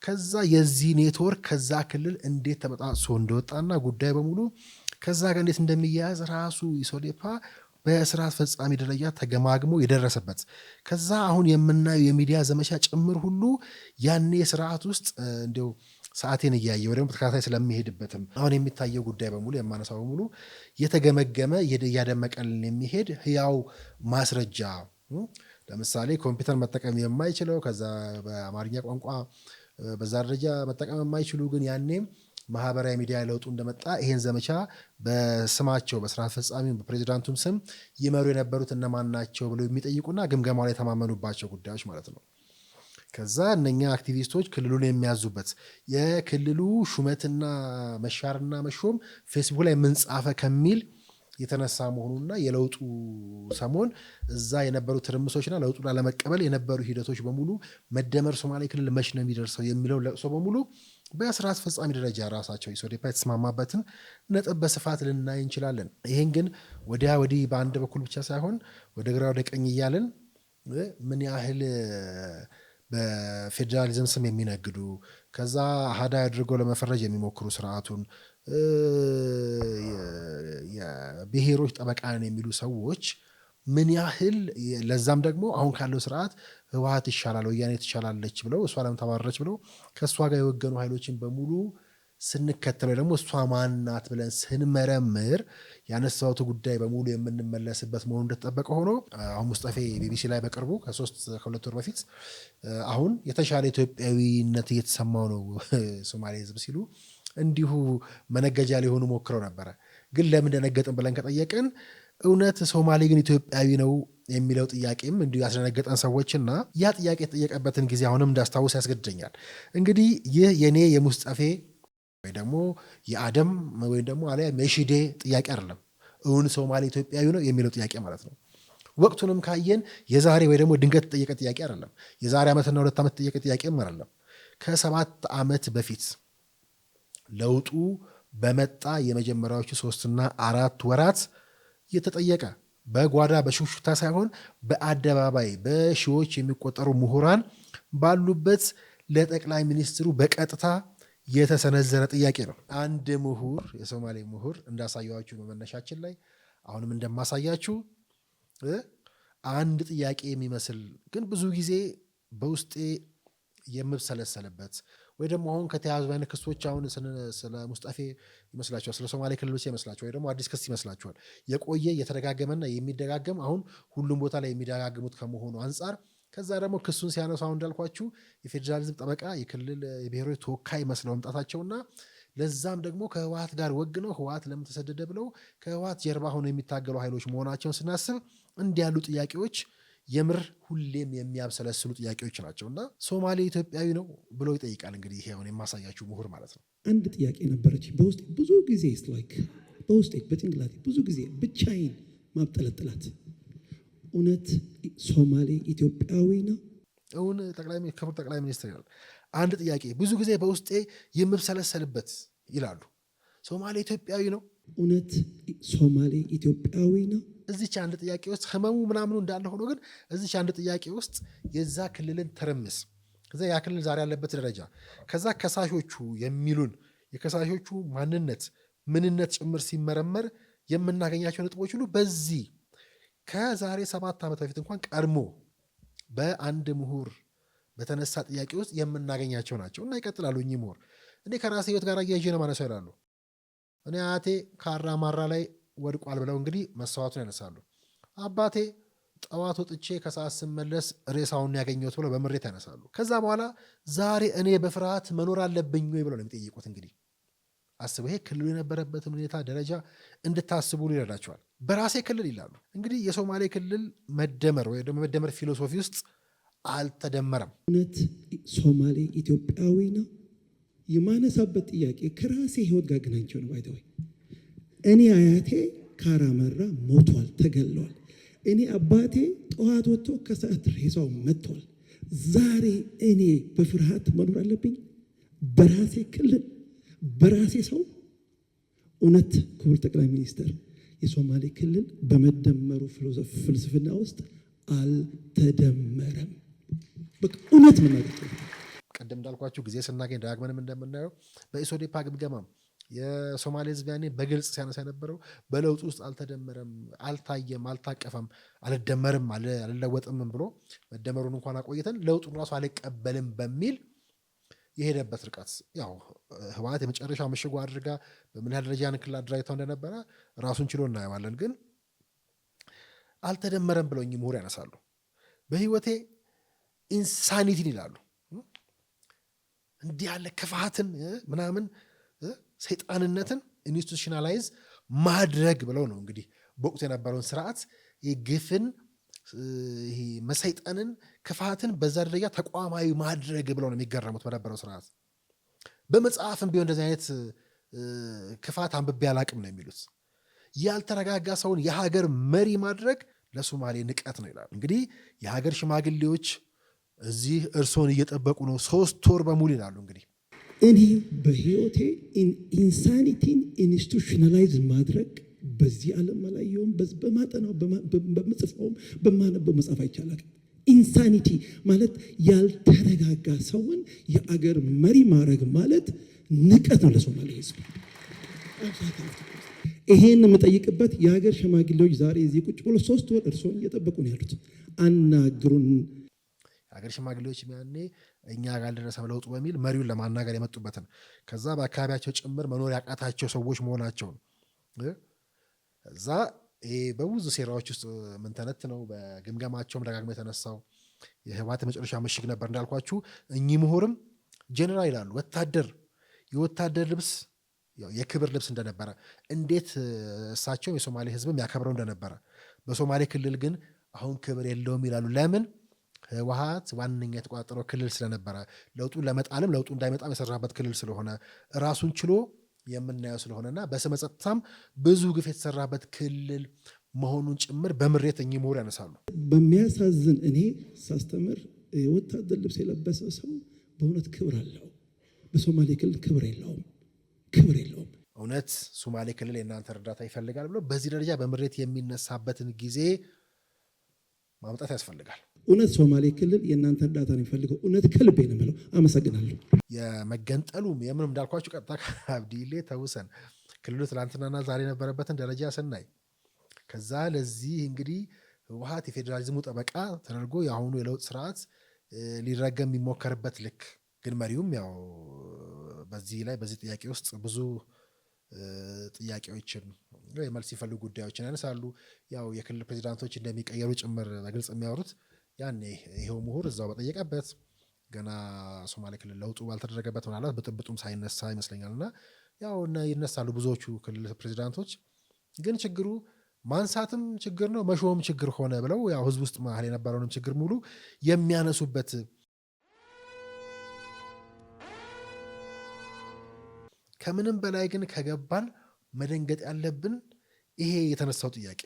ከዛ የዚህ ኔትወርክ ከዛ ክልል እንዴት ተበጣጥሶ እንደወጣና ጉዳይ በሙሉ ከዛ ጋር እንዴት እንደሚያያዝ ራሱ ኢሶዴፓ በስራ አስፈጻሚ ደረጃ ተገማግሞ የደረሰበት ከዛ አሁን የምናየው የሚዲያ ዘመቻ ጭምር ሁሉ ያኔ ስርዓት ውስጥ እንዲያው ሰዓቴን እያየ ወይ ደግሞ ተከታታይ ስለሚሄድበትም አሁን የሚታየው ጉዳይ በሙሉ የማነሳው በሙሉ የተገመገመ እያደመቀልን የሚሄድ ህያው ማስረጃ። ለምሳሌ ኮምፒውተር መጠቀም የማይችለው ከዛ በአማርኛ ቋንቋ በዛ ደረጃ መጠቀም የማይችሉ ግን ያኔም ማህበራዊ ሚዲያ ለውጡ እንደመጣ ይሄን ዘመቻ በስማቸው በስራ አስፈጻሚ በፕሬዚዳንቱም ስም ይመሩ የነበሩት እነማን ናቸው ብለው የሚጠይቁና ግምገማ ላይ የተማመኑባቸው ጉዳዮች ማለት ነው። ከዛ እነኛ አክቲቪስቶች ክልሉን የሚያዙበት የክልሉ ሹመትና መሻርና መሾም ፌስቡክ ላይ ምን ጻፈ ከሚል የተነሳ መሆኑና የለውጡ ሰሞን እዛ የነበሩ ትርምሶችና ለውጡን ላለመቀበል የነበሩ ሂደቶች በሙሉ መደመር ሶማሌ ክልል መች ነው የሚደርሰው የሚለው ለቅሶ በሙሉ በስራ አስፈጻሚ ደረጃ ራሳቸው ኢሶዴፓ የተስማማበትን ነጥብ በስፋት ልናይ እንችላለን። ይህን ግን ወዲያ ወዲህ በአንድ በኩል ብቻ ሳይሆን ወደ ግራ ወደ ቀኝ እያልን ምን ያህል በፌዴራሊዝም ስም የሚነግዱ ከዛ አሃዳ አድርገው ለመፈረጅ የሚሞክሩ ስርዓቱን የብሔሮች ጠበቃን የሚሉ ሰዎች ምን ያህል ለዛም ደግሞ አሁን ካለው ስርዓት ህወሓት ይሻላል ወያኔ ትሻላለች ብለው እሷ ለምን ተባረረች ብለው ከእሷ ጋር የወገኑ ኃይሎችን በሙሉ ስንከተለው ደግሞ እሷ ማናት ብለን ስንመረምር ያነሳሁት ጉዳይ በሙሉ የምንመለስበት መሆኑ እንደተጠበቀ ሆኖ አሁን ሙስጠፌ ቢቢሲ ላይ በቅርቡ ከሁለት ወር በፊት አሁን የተሻለ ኢትዮጵያዊነት እየተሰማው ነው ሶማሌ ህዝብ ሲሉ እንዲሁ መነገጃ ሊሆኑ ሞክረው ነበረ። ግን ለምን ደነገጥን ብለን ከጠየቅን እውነት ሶማሌ ግን ኢትዮጵያዊ ነው የሚለው ጥያቄም እንዲሁ ያስደነገጠን ሰዎችና ያ ጥያቄ የተጠየቀበትን ጊዜ አሁንም እንዳስታውስ ያስገድደኛል። እንግዲህ ይህ የኔ የሙስጠፌ ወይ ደግሞ የአደም ወይ ደግሞ አለያ የሺዴ ጥያቄ አይደለም። እውን ሶማሌ ኢትዮጵያዊ ነው የሚለው ጥያቄ ማለት ነው። ወቅቱንም ካየን የዛሬ ወይ ደግሞ ድንገት ተጠየቀ ጥያቄ አይደለም። የዛሬ ዓመትና 2 ዓመት ተጠየቀ ጥያቄም አይደለም። ከ7 ዓመት በፊት ለውጡ በመጣ የመጀመሪያዎቹ 3 እና 4 ወራት የተጠየቀ በጓዳ በሹክሹክታ ሳይሆን በአደባባይ በሺዎች የሚቆጠሩ ምሁራን ባሉበት ለጠቅላይ ሚኒስትሩ በቀጥታ የተሰነዘረ ጥያቄ ነው። አንድ ምሁር የሶማሌ ምሁር እንዳሳያችሁ በመነሻችን ላይ አሁንም እንደማሳያችሁ አንድ ጥያቄ የሚመስል ግን ብዙ ጊዜ በውስጤ የምብሰለሰልበት ወይ ደግሞ አሁን ከተያዙ አይነት ክሶች አሁን ስለ ሙስጠፌ ይመስላችኋል፣ ስለ ሶማሌ ክልል ብቻ ይመስላችኋል፣ ወይ ደግሞ አዲስ ክስ ይመስላችኋል። የቆየ የተደጋገመና የሚደጋገም አሁን ሁሉም ቦታ ላይ የሚደጋግሙት ከመሆኑ አንጻር ከዛ ደግሞ ክሱን ሲያነሱ አሁን እንዳልኳችሁ የፌዴራሊዝም ጠበቃ የክልል የብሔሮች ተወካይ መስለው መምጣታቸውና ለዛም ደግሞ ከህወሓት ጋር ወግነው ህወሓት ለምን ተሰደደ ብለው ከህወሓት ጀርባ ሆነው የሚታገሉ ኃይሎች መሆናቸውን ስናስብ እንዲህ ያሉ ጥያቄዎች የምር ሁሌም የሚያብሰለስሉ ጥያቄዎች ናቸው እና ሶማሌ ኢትዮጵያዊ ነው ብሎ ይጠይቃል። እንግዲህ ይሄ አሁን የማሳያችሁ ምሁር ማለት ነው። አንድ ጥያቄ ነበረች በውስጤ ብዙ ጊዜ በውስጤ በጭንቅላቴ ብዙ ጊዜ ብቻዬን ማብጠለጥላት እውነት ሶማሌ ኢትዮጵያዊ ነው? እውን ክቡር ጠቅላይ ሚኒስትር ይላል አንድ ጥያቄ ብዙ ጊዜ በውስጤ የምብሰለሰልበት ይላሉ። ሶማሌ ኢትዮጵያዊ ነው? እውነት ሶማሌ ኢትዮጵያዊ ነው? እዚች አንድ ጥያቄ ውስጥ ህመሙ ምናምኑ እንዳለ ሆኖ ግን እዚች አንድ ጥያቄ ውስጥ የዛ ክልልን ትርምስ ከዛ ያ ክልል ዛሬ ያለበት ደረጃ ከዛ ከሳሾቹ የሚሉን የከሳሾቹ ምንነት ጭምር ሲመረመር የምናገኛቸው ነጥቦች ሁሉ በዚህ ከዛሬ 7 ዓመት በፊት እንኳን ቀድሞ በአንድ ምሁር በተነሳ ጥያቄ ውስጥ የምናገኛቸው ናቸው እና ይቀጥላሉ። እኚህ ምሁር እኔ ከራሴ ህይወት ጋር አያይዤ ነው ማነሳው ይላሉ። እኔ አያቴ ካራ ማራ ላይ ወድቋል ብለው እንግዲህ መስዋዕቱን ያነሳሉ። አባቴ ጠዋት ወጥቼ ከሰዓት ስመለስ ሬሳውን ያገኘሁት ብለው በምሬት ያነሳሉ። ከዛ በኋላ ዛሬ እኔ በፍርሃት መኖር አለብኝ ወይ ብለው ነው የሚጠይቁት። እንግዲህ አስቡ፣ ይሄ ክልሉ የነበረበትን ሁኔታ ደረጃ እንድታስቡ ይረዳቸዋል። በራሴ ክልል ይላሉ። እንግዲህ የሶማሌ ክልል መደመር ወይ ደግሞ መደመር ፊሎሶፊ ውስጥ አልተደመረም። እውነት ሶማሌ ኢትዮጵያዊ ነው? የማነሳበት ጥያቄ ከራሴ ህይወት ጋር ገናኝቸው ነው። ባይተወይ እኔ አያቴ ካራመራ ሞቷል፣ ተገለዋል። እኔ አባቴ ጠዋት ወጥቶ ከሰዓት ሬሳው መጥቷል። ዛሬ እኔ በፍርሃት መኖር አለብኝ? በራሴ ክልል በራሴ ሰው? እውነት ክቡር ጠቅላይ ሚኒስትር የሶማሌ ክልል በመደመሩ ፍልስፍና ውስጥ አልተደመረም። በቃ እውነት ምን ማለት ነው? ቀደም እንዳልኳችሁ ጊዜ ስናገኝ ዳግመንም እንደምናየው በኢሶዴፓ ግምገማም የሶማሌ ህዝብ ያኔ በግልጽ ሲያነሳ የነበረው በለውጥ ውስጥ አልተደመረም፣ አልታየም፣ አልታቀፈም፣ አልደመርም፣ አልለወጥም ብሎ መደመሩን እንኳን አቆይተን ለውጡን ራሱ አልቀበልም በሚል የሄደበት ርቀት ያው ህወሓት የመጨረሻ ምሽጉ አድርጋ በምን ያህል ደረጃ ንክል አደራጅተው እንደነበረ ራሱን ችሎ እናየዋለን። ግን አልተደመረም ብለው እኚህ ምሁር ያነሳሉ። በህይወቴ ኢንሳኒቲን ይላሉ። እንዲህ ያለ ክፋትን ምናምን ሰይጣንነትን ኢንስቲቱሽናላይዝ ማድረግ ብለው ነው እንግዲህ በወቅቱ የነበረውን ስርዓት ግፍን፣ መሰይጠንን፣ ክፋትን በዛ ደረጃ ተቋማዊ ማድረግ ብለው ነው የሚገረሙት በነበረው ስርዓት። በመጽሐፍም ቢሆን እንደዚህ አይነት ክፋት አንብቤ አላቅም ነው የሚሉት። ያልተረጋጋ ሰውን የሀገር መሪ ማድረግ ለሶማሌ ንቀት ነው ይላሉ። እንግዲህ የሀገር ሽማግሌዎች እዚህ እርሶን እየጠበቁ ነው 3 ወር በሙሉ ይላሉ። እንግዲህ እኔ በህይወቴ ኢንሳኒቲን ኢንስቲቱሽናላይዝ ማድረግ በዚህ ዓለም አላየሁም። በማጠናው በምጽፈውም በማነበው መጽሐፍ አይቻላል። ኢንሳኒቲ ማለት ያልተረጋጋ ሰውን የአገር መሪ ማድረግ ማለት ንቀት ነው ለሶማሌ ህዝብ። ይሄን የምጠይቅበት የሀገር ሽማግሌዎች ዛሬ እዚህ ቁጭ ብሎ 3 ወር እርሶን እየጠበቁ ነው ያሉት። አናግሩን። የሀገር ሽማግሌዎች ያኔ እኛ ጋር አልደረሰም ለውጡ በሚል መሪውን ለማናገር የመጡበትን ከዛ በአካባቢያቸው ጭምር መኖር ያቃታቸው ሰዎች መሆናቸውን እዛ በብዙ ሴራዎች ውስጥ ምንተነት ነው። በግምገማቸውም ደጋግሞ የተነሳው የህወሓት መጨረሻ ምሽግ ነበር እንዳልኳችሁ። እኚህ ምሁርም ጀነራል ይላሉ። ወታደር የወታደር ልብስ የክብር ልብስ እንደነበረ እንዴት እሳቸውም የሶማሌ ህዝብም ያከብረው እንደነበረ፣ በሶማሌ ክልል ግን አሁን ክብር የለውም ይላሉ። ለምን? ህወሓት ዋነኛ የተቆጣጠረው ክልል ስለነበረ፣ ለውጡን ለመጣልም ለውጡ እንዳይመጣም የሰራበት ክልል ስለሆነ፣ ራሱን ችሎ የምናየው ስለሆነና በስመ ጸጥታም ብዙ ግፍ የተሰራበት ክልል መሆኑን ጭምር በምሬት እኚህ ምሁር ያነሳሉ። በሚያሳዝን እኔ ሳስተምር የወታደር ልብስ የለበሰ ሰው በእውነት ክብር አለው። በሶማሌ ክልል ክብር የለውም። እውነት ሶማሌ ክልል የእናንተ እርዳታ ይፈልጋል ብሎ በዚህ ደረጃ በምሬት የሚነሳበትን ጊዜ ማምጣት ያስፈልጋል። እውነት ሶማሌ ክልል የእናንተ እርዳታ ነው የሚፈልገው። እውነት ከልቤ ነው የምለው። አመሰግናለሁ። የመገንጠሉም የምንም እንዳልኳችሁ ቀጥታ ከአብዲሌ ተውሰን ክልሉ ትላንትናና ዛሬ የነበረበትን ደረጃ ስናይ ከዛ ለዚህ እንግዲህ ህወሓት የፌዴራሊዝሙ ጠበቃ ተደርጎ የአሁኑ የለውጥ ስርዓት ሊረገም የሚሞከርበት ልክ ግን መሪውም ያው በዚህ ጥያቄ ውስጥ ብዙ ጥያቄዎችን መልስ ሲፈልጉ ጉዳዮችን ያነሳሉ። ያው የክልል ፕሬዚዳንቶች እንደሚቀየሩ ጭምር በግልጽ የሚያወሩት ያኔ ይሄው ምሁር እዛው በጠየቀበት ገና ሶማሌ ክልል ለውጡ ባልተደረገበት ምናልባት ብጥብጡም ሳይነሳ ይመስለኛልና ያው ይነሳሉ ብዙዎቹ ክልል ፕሬዚዳንቶች። ግን ችግሩ ማንሳትም ችግር ነው መሾም ችግር ሆነ ብለው ያው ህዝብ ውስጥ መሀል የነበረውንም ችግር ሙሉ የሚያነሱበት ከምንም በላይ ግን ከገባን መደንገጥ ያለብን ይሄ የተነሳው ጥያቄ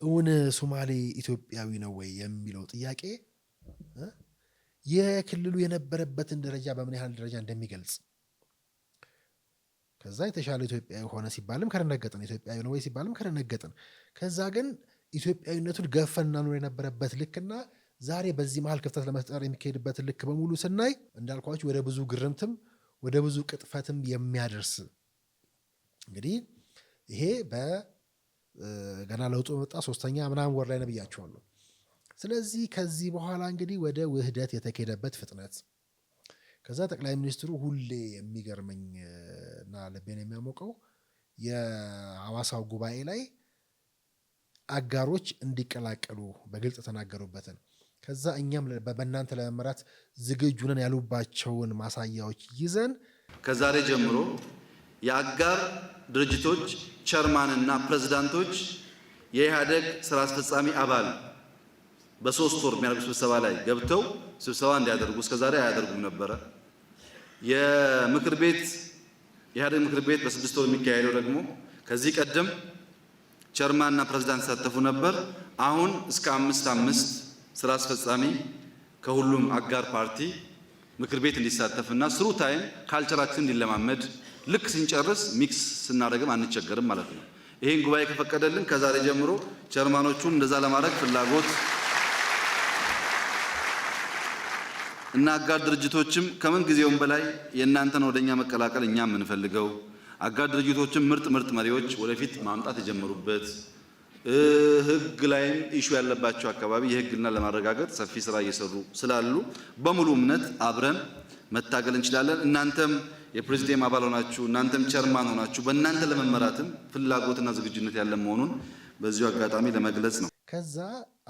እውን ሶማሌ ኢትዮጵያዊ ነው ወይ የሚለው ጥያቄ የክልሉ የነበረበትን ደረጃ በምን ያህል ደረጃ እንደሚገልጽ ከዛ የተሻለ ኢትዮጵያዊ ሆነ ሲባልም ከረነገጥን፣ ኢትዮጵያዊ ነው ወይ ሲባልም ከረነገጥን፣ ከዛ ግን ኢትዮጵያዊነቱን ገፈና ኖር የነበረበት ልክና ዛሬ በዚህ መሀል ክፍተት ለመፍጠር የሚካሄድበት ልክ በሙሉ ስናይ እንዳልኳችሁ ወደ ብዙ ግርምትም ወደ ብዙ ቅጥፈትም የሚያደርስ እንግዲህ ይሄ ገና ለውጡ መጣ 3ኛ ምናምን ወር ላይ ነብያቸዋለሁ። ስለዚህ ከዚህ በኋላ እንግዲህ ወደ ውህደት የተካሄደበት ፍጥነት ከዛ ጠቅላይ ሚኒስትሩ ሁሌ የሚገርመኝና ልቤን የሚያሞቀው የሐዋሳው ጉባኤ ላይ አጋሮች እንዲቀላቀሉ በግልጽ ተናገሩበትን ከዛ እኛም በእናንተ ለመመራት ዝግጁ ነን ያሉባቸውን ማሳያዎች ይዘን ከዛሬ ጀምሮ የአጋር ድርጅቶች ቸርማንና ፕሬዝዳንቶች የኢህአደግ ስራ አስፈጻሚ አባል በ3 ወር የሚያደርጉ ስብሰባ ላይ ገብተው ስብሰባ እንዲያደርጉ እስከዛሬ አያደርጉም ነበረ። የኢህአደግ ምክር ቤት በ6 ወር የሚካሄደው ደግሞ ከዚህ ቀደም ቸርማንና ፕሬዝዳንት ተሳተፉ ነበር። አሁን እስከ 5 ስራ አስፈጻሚ ከሁሉም አጋር ፓርቲ ምክር ቤት እንዲሳተፍና ስሩ ታይም ካልቸራችን እንዲለማመድ ልክ ስንጨርስ ሚክስ ስናደርግም አንቸገርም ማለት ነው። ይሄን ጉባኤ ከፈቀደልን ከዛሬ ጀምሮ ቸርማኖቹን እንደዛ ለማድረግ ፍላጎት እና አጋር ድርጅቶችም ከምን ጊዜውም በላይ የእናንተን ወደኛ መቀላቀል እኛ የምንፈልገው አጋር ድርጅቶችም ምርጥ መሪዎች ወደፊት ማምጣት የጀመሩበት ህግ ላይም ኢሹ ያለባቸው አካባቢ የህግና ለማረጋገጥ ሰፊ ስራ እየሰሩ ስላሉ በሙሉ እምነት አብረን መታገል እንችላለን። እናንተም የፕሬዚዲየም አባል ሆናችሁ እናንተም ቸርማን ሆናችሁ በእናንተ ለመመራትም ፍላጎትና ዝግጁነት ያለ መሆኑን በዚሁ አጋጣሚ ለመግለጽ ነው። ከዛ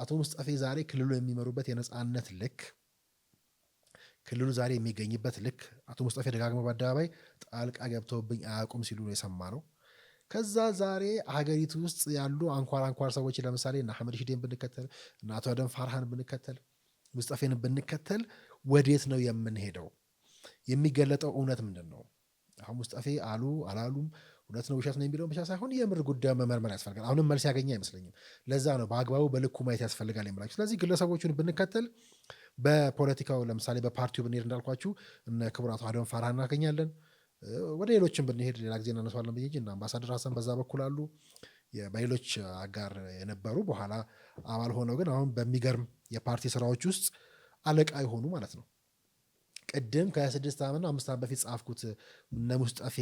አቶ ሙስጠፌ ዛሬ ክልሉ የሚመሩበት የነጻነት ልክ ክልሉ ዛሬ የሚገኝበት ልክ አቶ ሙስጠፌ ደጋግመው በአደባባይ ጣልቃ ገብተውብኝ አያውቁም ሲሉ ነው የሰማነው። ከዛ ዛሬ ሀገሪቱ ውስጥ ያሉ አንኳር ሰዎች ለምሳሌ እነ አህመድ ሺዴን ብንከተል እና አቶ አደም ፋርሃን ብንከተል ሙስጠፌን ብንከተል ወዴት ነው የምንሄደው? የሚገለጠው እውነት ምንድን ነው? አሁን ሙስጠፌ አሉ አላሉም እውነት ነው ውሸት ነው የሚለውን ብቻ ሳይሆን የምር ጉዳዩ መመርመር ያስፈልጋል። አሁንም መልስ ያገኘ አይመስለኝም። ለዛ ነው በአግባቡ በልኩ ማየት ያስፈልጋል የምላችሁ። ስለዚህ ግለሰቦቹን ብንከተል በፖለቲካው ለምሳሌ በፓርቲው ብንሄድ እንዳልኳችሁ እነ ክቡር አቶ አደም ፋርሃን እናገኛለን። ወደ ሌሎችም ብንሄድ ሌላ ጊዜ እናነሳዋለን ብዬ እንጂ እና አምባሳደር ሀሰን በዛ በኩል አሉ። በሌሎች አጋር የነበሩ በኋላ አባል ሆነው ግን አሁን በሚገርም የፓርቲ ስራዎች ውስጥ አለቃ የሆኑ ማለት ነው። ቅድም ከ26 ዓመት ነው 5 ዓመት በፊት ጻፍኩት እነ ሙስጠፌ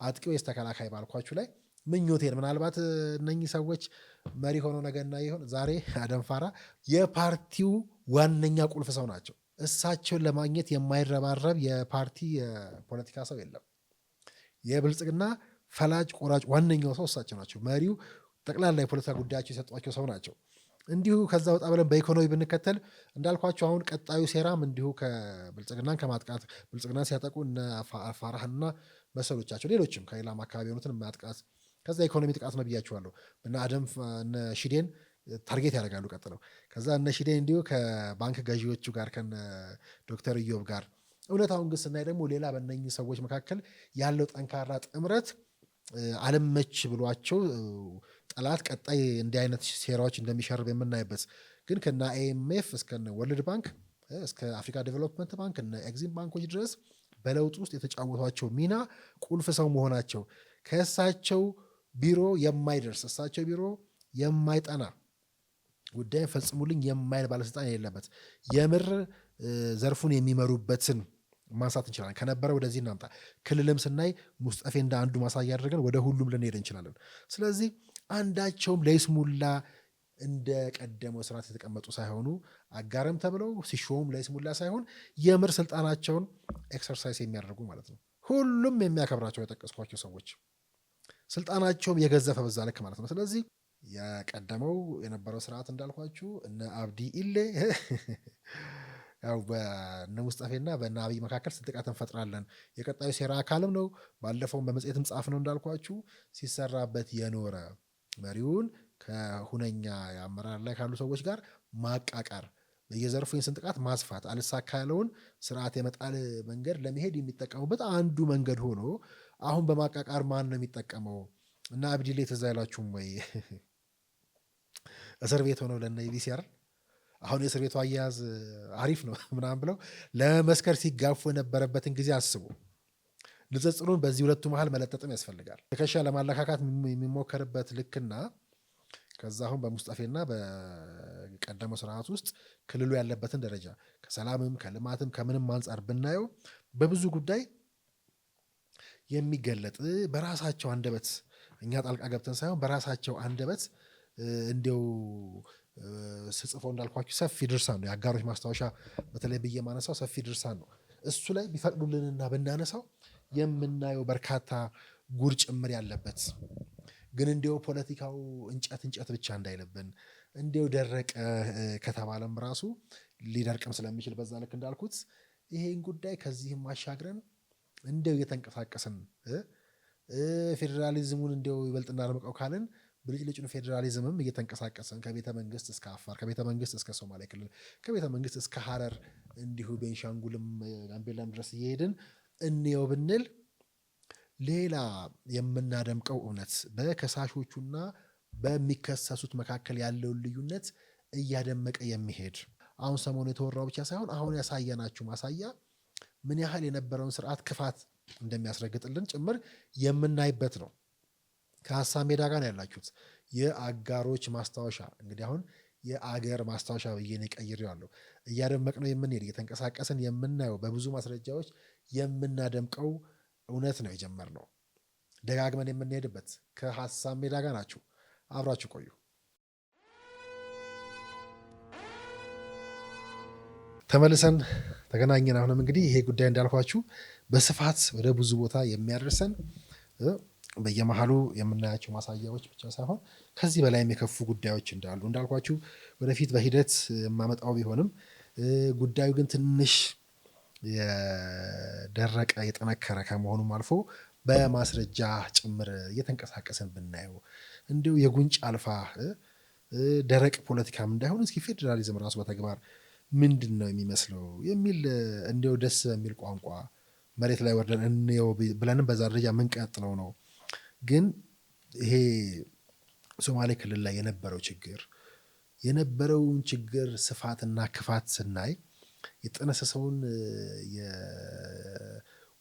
አጥቂ ወይስ ተከላካይ ባልኳችሁ ላይ ምኞቴን ምናልባት እነኚህ ሰዎች መሪ ሆነው ነገና ይሆን ዛሬ አደም ፋራ የፓርቲው ዋነኛ ቁልፍ ሰው ናቸው። እሳቸውን ለማግኘት የማይረባረብ የፓርቲ የፖለቲካ ሰው የለም። የብልጽግና ፈላጭ ቆራጭ ዋነኛው ሰው እሳቸው ናቸው። መሪው ጠቅላላ የፖለቲካ ጉዳያቸው የሰጧቸው ሰው ናቸው። እንዲሁ ከዛ ወጣ ብለን በኢኮኖሚ ብንከተል እንዳልኳቸው አሁን ቀጣዩ ሴራም እንዲሁ ከብልጽግናን ከማጥቃት ብልጽግናን ሲያጠቁ እነ ፋራህና መሰሎቻቸው ሌሎችም ከሌላም አካባቢ የሆኑትን ማጥቃት ከዛ ኢኮኖሚ ጥቃት ነው ብያቸዋለሁ። እነ አደም እነ ሺዴን ታርጌት ያደርጋሉ ቀጥለው። ከዛ እነ ሺዴን እንዲሁ ከባንክ ገዢዎቹ ጋር ከነ ዶክተር ኢዮብ ጋር እውነታውን ግን ስናይ ደግሞ ሌላ በእነኝህ ሰዎች መካከል ያለው ጠንካራ ጥምረት አለመች ብሏቸው ጠላት ቀጣይ እንዲህ አይነት ሴራዎች እንደሚሸርብ የምናይበት ግን ከነ አይኤምኤፍ እስከ ወርልድ ባንክ እስከ አፍሪካ ዴቨሎፕመንት ባንክ እነ ኤግዚም ባንኮች ድረስ በለውጥ ውስጥ የተጫወቷቸው ሚና ቁልፍ ሰው መሆናቸው ከእሳቸው ቢሮ የማይደርስ እሳቸው ቢሮ የማይጠና ጉዳይ ፈጽሙልኝ የማይል ባለስልጣን የሌለበት የምር ዘርፉን የሚመሩበትን ማንሳት እንችላለን። ከነበረ ወደዚህ እናምጣ። ክልልም ስናይ ሙስጠፌ እንደ አንዱ ማሳያ አድርገን ወደ ሁሉም ልንሄድ እንችላለን። ስለዚህ አንዳቸውም ለይስሙላ እንደ ቀደመው ስርዓት የተቀመጡ ሳይሆኑ አጋርም ተብለው ሲሾሙም ለይስሙላ ሳይሆን የምር ስልጣናቸውን ኤክሰርሳይዝ የሚያደርጉ ማለት ነው። ሁሉም የሚያከብራቸው የጠቀስኳቸው ሰዎች ስልጣናቸውም የገዘፈ በዛ ልክ ማለት ነው። ስለዚህ የቀደመው የነበረው ስርዓት እንዳልኳችሁ እነ አብዲ ኢሌ ያው በእነ ሙስጠፌና በእነ አብይ መካከል ስንጥቃት እንፈጥራለን የቀጣዩ ሴራ አካልም ነው። ባለፈውም በመጽሔትም ጻፍ ነው እንዳልኳችሁ ሲሰራበት የኖረ መሪውን ከሁነኛ የአመራር ላይ ካሉ ሰዎች ጋር ማቃቃር በየዘርፉ ስንጥቃት ማስፋት አልሳካ ያለውን ስርዓት የመጣል መንገድ ለመሄድ የሚጠቀሙበት አንዱ መንገድ ሆኖ አሁን በማቃቃር ማን ነው የሚጠቀመው? እና አብዲሌ ትዝ አይላችሁም ወይ? እስር ቤት ሆነው ለነ ኢቢሲአር አሁን የእስር ቤቱ አያያዝ አሪፍ ነው ምናምን ብለው ለመስከር ሲጋፉ የነበረበትን ጊዜ አስቡ። ንጽጽሩን በዚህ ሁለቱ መሀል መለጠጥም ያስፈልጋል። ትከሻ ለማለካካት የሚሞከርበት ልክና ከዛ አሁን በሙስጠፌና በቀደመው ስርዓት ውስጥ ክልሉ ያለበትን ደረጃ ከሰላምም ከልማትም ከምንም አንጻር ብናየው በብዙ ጉዳይ የሚገለጥ በራሳቸው አንደበት እኛ ጣልቃ ገብተን ሳይሆን በራሳቸው አንደበት እንዲው ስጽፈው እንዳልኳችሁ ሰፊ ድርሳን ነው። የአጋሮች ማስታወሻ በተለይ ብዬ ማነሳው ሰፊ ድርሳን ነው። እሱ ላይ ቢፈቅዱልንና ብናነሳው የምናየው በርካታ ጉር ጭምር ያለበት ግን እንዲው ፖለቲካው እንጨት ብቻ እንዳይለብን እንዲው ደረቀ ከተባለም ራሱ ሊደርቅም ስለሚችል በዛ ልክ እንዳልኩት ይሄን ጉዳይ ከዚህም ማሻግረን እንዲው እየተንቀሳቀስን ፌዴራሊዝሙን እንዲው ይበልጥ እናርምቀው ካልን ብልጭልጭን ፌዴራሊዝምም እየተንቀሳቀሰን ከቤተ መንግስት እስከ አፋር ከቤተ መንግስት እስከ ሶማሌ ክልል ከቤተ መንግስት እስከ ሐረር እንዲሁ ቤንሻንጉልም ጋምቤላም ድረስ እየሄድን እንየው ብንል ሌላ የምናደምቀው እውነት በከሳሾቹና በሚከሰሱት መካከል ያለውን ልዩነት እያደመቀ የሚሄድ አሁን ሰሞኑ የተወራው ብቻ ሳይሆን አሁን ያሳየናችሁ ማሳያ ምን ያህል የነበረውን ስርዓት ክፋት እንደሚያስረግጥልን ጭምር የምናይበት ነው። ከሀሳብ ሜዳ ጋር ነው ያላችሁት። የአጋሮች ማስታወሻ እንግዲህ አሁን የአገር ማስታወሻ ብዬ ነው ቀይሬዋለሁ። እያደመቅ ነው የምንሄድ እየተንቀሳቀስን የምናየው በብዙ ማስረጃዎች የምናደምቀው እውነት ነው የጀመርነው። ደጋግመን የምንሄድበት ከሀሳብ ሜዳ ጋር ናችሁ። አብራችሁ ቆዩ። ተመልሰን ተገናኘን። አሁንም እንግዲህ ይሄ ጉዳይ እንዳልኳችሁ በስፋት ወደ ብዙ ቦታ የሚያደርሰን በየመሃሉ የምናያቸው ማሳያዎች ብቻ ሳይሆን ከዚህ በላይም የከፉ ጉዳዮች እንዳሉ እንዳልኳችሁ ወደፊት በሂደት የማመጣው ቢሆንም ጉዳዩ ግን ትንሽ የደረቀ የጠነከረ ከመሆኑም አልፎ በማስረጃ ጭምር እየተንቀሳቀስን ብናየው እንዲሁ የጉንጭ አልፋ ደረቅ ፖለቲካም እንዳይሆን እስኪ ፌዴራሊዝም ራሱ በተግባር ምንድን ነው የሚመስለው የሚል እንዲሁ ደስ በሚል ቋንቋ መሬት ላይ ወርደን እንየው ብለንም በዛ ደረጃ የምንቀጥለው ነው። ግን ይሄ ሶማሌ ክልል ላይ የነበረውን ችግር ስፋትና ክፋት ስናይ የጠነሰሰውን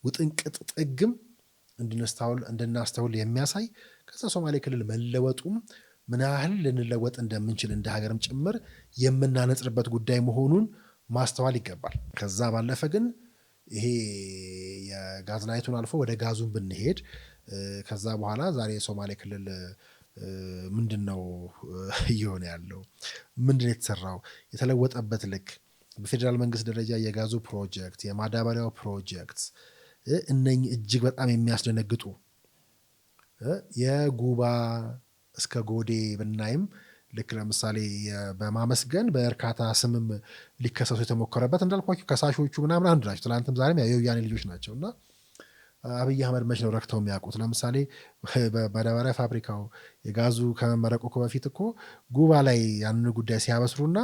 የውጥንቅጥ ጥግም እንድናስተውል የሚያሳይ ከዛ ሶማሌ ክልል መለወጡም ምን ያህል ልንለወጥ እንደምንችል እንደ ሀገርም ጭምር የምናነጽርበት ጉዳይ መሆኑን ማስተዋል ይገባል። ከዛ ባለፈ ግን ይሄ የጋዝ ላይቱን አልፎ ወደ ጋዙን ብንሄድ ከዛ በኋላ ዛሬ የሶማሌ ክልል ምንድን ነው እየሆነ ያለው? ምንድን የተሰራው? የተለወጠበት ልክ በፌዴራል መንግስት ደረጃ የጋዙ ፕሮጀክት፣ የማዳበሪያው ፕሮጀክት እነኚህ እጅግ በጣም የሚያስደነግጡ የጉባ እስከ ጎዴ ብናይም ልክ ለምሳሌ በማመስገን በእርካታ ስምም ሊከሰሱ የተሞከረበት እንዳልኳቸው ከሳሾቹ ምናምን አንዱ ናቸው። ትላንትም ዛሬም የወያኔ ልጆች ናቸው እና አብይ አህመድ መች ነው ረክተው የሚያውቁት? ለምሳሌ በማዳበሪያ ፋብሪካው የጋዙ ከመመረቁ በፊት እኮ ጉባ ላይ ያንን ጉዳይ ሲያበስሩና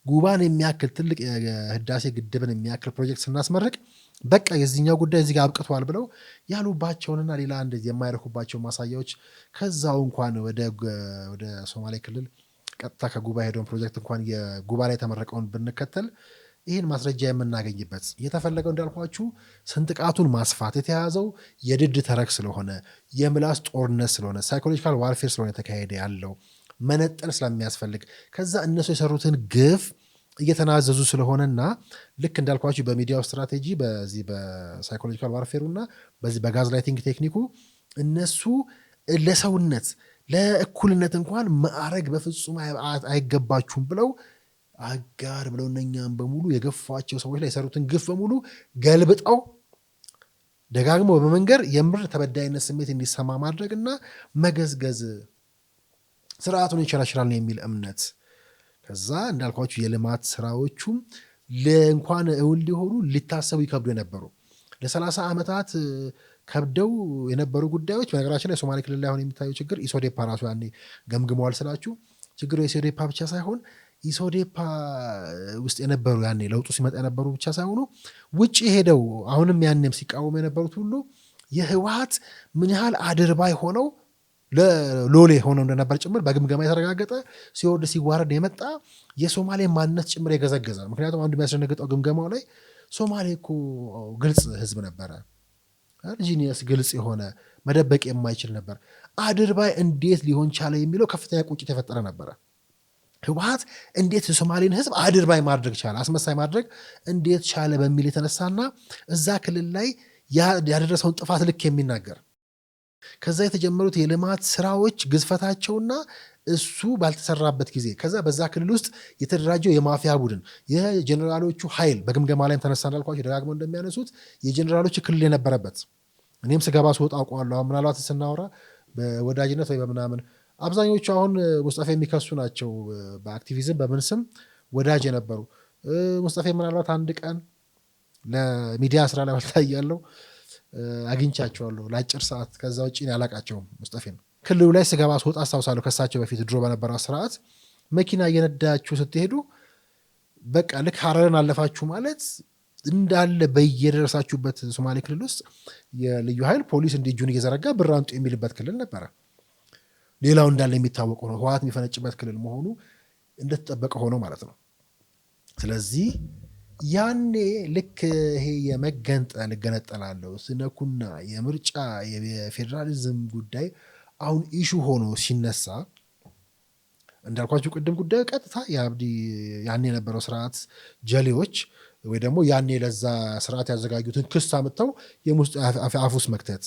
ጉባን የሚያክል ትልቅ የህዳሴ ግድብን የሚያክል ፕሮጀክት ስናስመርቅ በቃ የዚህኛው ጉዳይ እዚህ ጋር አብቅቷል ብለው ያሉባቸውንና ሌላ እንደዚህ የማይረኩባቸው ማሳያዎች ከዛው እንኳን ወደ ሶማሌ ክልል ቀጥታ ከጉባ ሄደውን ፕሮጀክት እንኳን የጉባ ላይ የተመረቀውን ብንከተል ይህን ማስረጃ የምናገኝበት የተፈለገው እንዳልኳችሁ ስንጥቃቱን ማስፋት የተያዘው የድድ ተረክ ስለሆነ የምላስ ጦርነት ስለሆነ ሳይኮሎጂካል ዋርፌር ስለሆነ የተካሄደ ያለው መነጠል ስለሚያስፈልግ ከዛ እነሱ የሰሩትን ግፍ እየተናዘዙ ስለሆነና ልክ እንዳልኳችሁ በሚዲያው ስትራቴጂ በዚህ በሳይኮሎጂካል ዋርፌሩና በዚህ በጋዝ ላይቲንግ ቴክኒኩ እነሱ ለሰውነት ለእኩልነት እንኳን ማዕረግ በፍጹም አይገባችሁም ብለው አጋር ብለው እነኛም በሙሉ የገፏቸው ሰዎች ላይ የሰሩትን ግፍ በሙሉ ገልብጠው ደጋግሞ በመንገር የምር ተበዳይነት ስሜት እንዲሰማ ማድረግና መገዝገዝ ስርዓቱን ይሸራሽራል የሚል እምነት ከዛ እንዳልኳችሁ የልማት ስራዎቹም ለእንኳን እውን ሊሆኑ ሊታሰቡ ይከብዱ የነበሩ ለ30 ዓመታት ከብደው የነበሩ ጉዳዮች በነገራችን ላይ ሶማሌ ክልል ላይ አሁን የሚታየው ችግር ኢሶዴፓ ራሱ ያኔ ገምግመዋል ስላችሁ ችግሩ የኢሶዴፓ ብቻ ሳይሆን ኢሶዴፓ ውስጥ የነበሩ ያኔ ለውጡ ሲመጣ የነበሩ ብቻ ሳይሆኑ ውጭ ሄደው አሁንም ያኔም ሲቃወሙ የነበሩት ሁሉ የህወሓት ምን ያህል አድርባይ ሆነው ለሎሌ ሆነው እንደነበር ጭምር በግምገማ የተረጋገጠ ሲወርድ ሲዋረድ የመጣ የሶማሌ ማንነት ጭምር የገዘገዘ። ምክንያቱም አንዱ የሚያስደነግጠው ግምገማው ላይ ሶማሌ እኮ ግልጽ ህዝብ ነበረ፣ ጂኒየስ ግልጽ የሆነ መደበቅ የማይችል ነበር። አድርባይ እንዴት ሊሆን ቻለ የሚለው ከፍተኛ ቁጭት የፈጠረ ነበረ። ህወሓት እንዴት የሶማሌን ህዝብ አድርባይ ማድረግ ቻለ፣ አስመሳይ ማድረግ እንዴት ቻለ በሚል የተነሳና እዛ ክልል ላይ ያደረሰውን ጥፋት ልክ የሚናገር ከዛ የተጀመሩት የልማት ስራዎች ግዝፈታቸውና እሱ ባልተሰራበት ጊዜ ከዛ በዛ ክልል ውስጥ የተደራጀው የማፊያ ቡድን የጀኔራሎቹ ኃይል በግምገማ ላይም ተነሳ እንዳልኳቸው ደጋግመው እንደሚያነሱት የጀኔራሎቹ ክልል የነበረበት እኔም ስገባ ስወጣ አውቀዋለሁ። ምናልባት ስናወራ በወዳጅነት ወይ በምናምን አብዛኞቹ አሁን ሙስጠፌ የሚከሱ ናቸው። በአክቲቪዝም በምን ስም ወዳጅ የነበሩ ሙስጠፌ ምናልባት አንድ ቀን ለሚዲያ ስራ ላይ ባልታያለው አግኝቻቸዋለሁ ለአጭር ሰዓት። ከዛ ውጭ ያላቃቸውም ሙስጠፌ ነው። ክልሉ ላይ ስገባ ስወጣ አስታውሳለሁ። ከሳቸው በፊት ድሮ በነበረው ስርዓት መኪና እየነዳችሁ ስትሄዱ በቃ ልክ ሀረርን አለፋችሁ ማለት እንዳለ በየደረሳችሁበት ሶማሌ ክልል ውስጥ የልዩ ኃይል ፖሊስ እንዲ እጁን እየዘረጋ ብር አምጡ የሚልበት ክልል ነበረ። ሌላው እንዳለ የሚታወቀው ነው። ህወሓት የሚፈነጭበት ክልል መሆኑ እንደተጠበቀ ሆኖ ማለት ነው። ስለዚህ ያኔ ልክ ይሄ የመገንጠል እገነጠላለሁ ስነኩና የምርጫ የፌዴራሊዝም ጉዳይ አሁን ኢሹ ሆኖ ሲነሳ እንዳልኳችሁ ቅድም ጉዳዩ ቀጥታ የአብዲ ያኔ የነበረው ስርዓት ጀሌዎች ወይ ደግሞ ያኔ ለዛ ስርዓት ያዘጋጁትን ክስ አምጥተው አፍ ውስጥ መክተት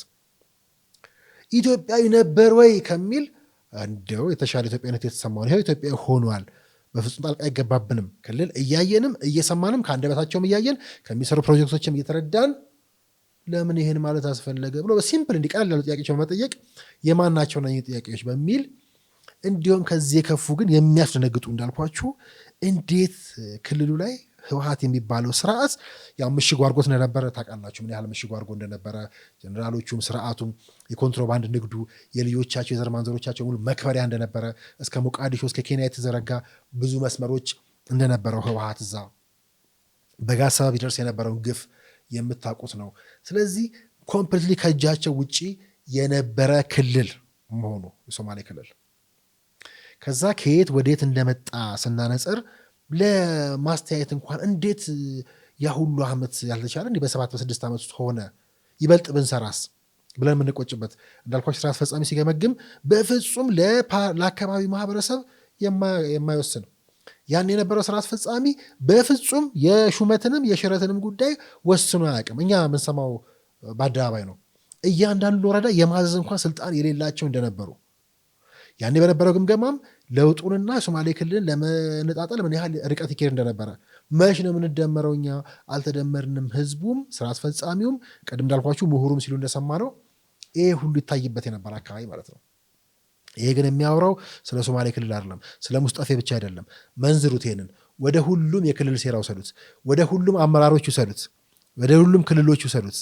ኢትዮጵያዊ ነበር ወይ ከሚል እንደው የተሻለ ኢትዮጵያዊነት የተሰማውን ይኸው ኢትዮጵያዊ ሆኗል፣ በፍጹም ጣልቃ አይገባብንም፣ ክልል እያየንም እየሰማንም ከአንደበታቸውም እያየን ከሚሰሩ ፕሮጀክቶችም እየተረዳን ለምን ይህን ማለት አስፈለገ ብሎ በሲምፕል እንዲቀላል ያሉ ጥያቄዎች በመጠየቅ የማን ናቸው እነዚህ ጥያቄዎች በሚል እንዲሁም ከዚህ የከፉ ግን የሚያስደነግጡ እንዳልኳችሁ እንዴት ክልሉ ላይ ህወሓት የሚባለው ስርዓት ያው ምሽግ አድርጎት እንደነበረ ታውቃላችሁ። ምን ያህል ምሽግ አድርጎ እንደነበረ ጀነራሎቹም ስርዓቱም የኮንትሮባንድ ንግዱ የልጆቻቸው የዘር ማንዘሮቻቸው ሙሉ መክበሪያ እንደነበረ እስከ ሞቃዲሾ እስከ ኬንያ የተዘረጋ ብዙ መስመሮች እንደነበረው ህወሓት እዛ በጋዝ ሰበብ ይደርስ የነበረውን ግፍ የምታውቁት ነው። ስለዚህ ኮምፕሊትሊ ከእጃቸው ውጪ የነበረ ክልል መሆኑ የሶማሌ ክልል ከዛ ከየት ወዴት እንደመጣ ስናነጽር ለማስተያየት እንኳን እንዴት ያ ሁሉ ዓመት ያልተቻለ እንዲህ በ7 በ6 ዓመት ውስጥ ሆነ ይበልጥ ብንሰራስ ብለን የምንቆጭበት እንዳልኳችሁ ስራ አስፈጻሚ ሲገመግም በፍጹም ለአካባቢ ማህበረሰብ የማይወስን ያን የነበረው ስራ አስፈጻሚ በፍጹም የሹመትንም የሽረትንም ጉዳይ ወስኖ አያውቅም። እኛ የምንሰማው በአደባባይ ነው። እያንዳንዱ ወረዳ የማዘዝ እንኳን ስልጣን የሌላቸው እንደነበሩ ያኔ በነበረው ግምገማም ለውጡንና ሶማሌ ክልልን ለመነጣጠል ምን ያህል ርቀት ይኬድ እንደነበረ መች ነው የምንደመረው እኛ አልተደመርንም። ህዝቡም ስራ አስፈጻሚውም ቅድም እንዳልኳችሁ ምሁሩም ሲሉ እንደሰማ ነው ይሄ ሁሉ ይታይበት የነበረ አካባቢ ማለት ነው። ይሄ ግን የሚያወራው ስለ ሶማሌ ክልል አይደለም፣ ስለ ሙስጠፌ ብቻ አይደለም። መንዝሩት፣ ይሄንን ወደ ሁሉም የክልል ሴራ ውሰዱት፣ ወደ ሁሉም አመራሮች ውሰዱት፣ ወደ ሁሉም ክልሎች ውሰዱት፣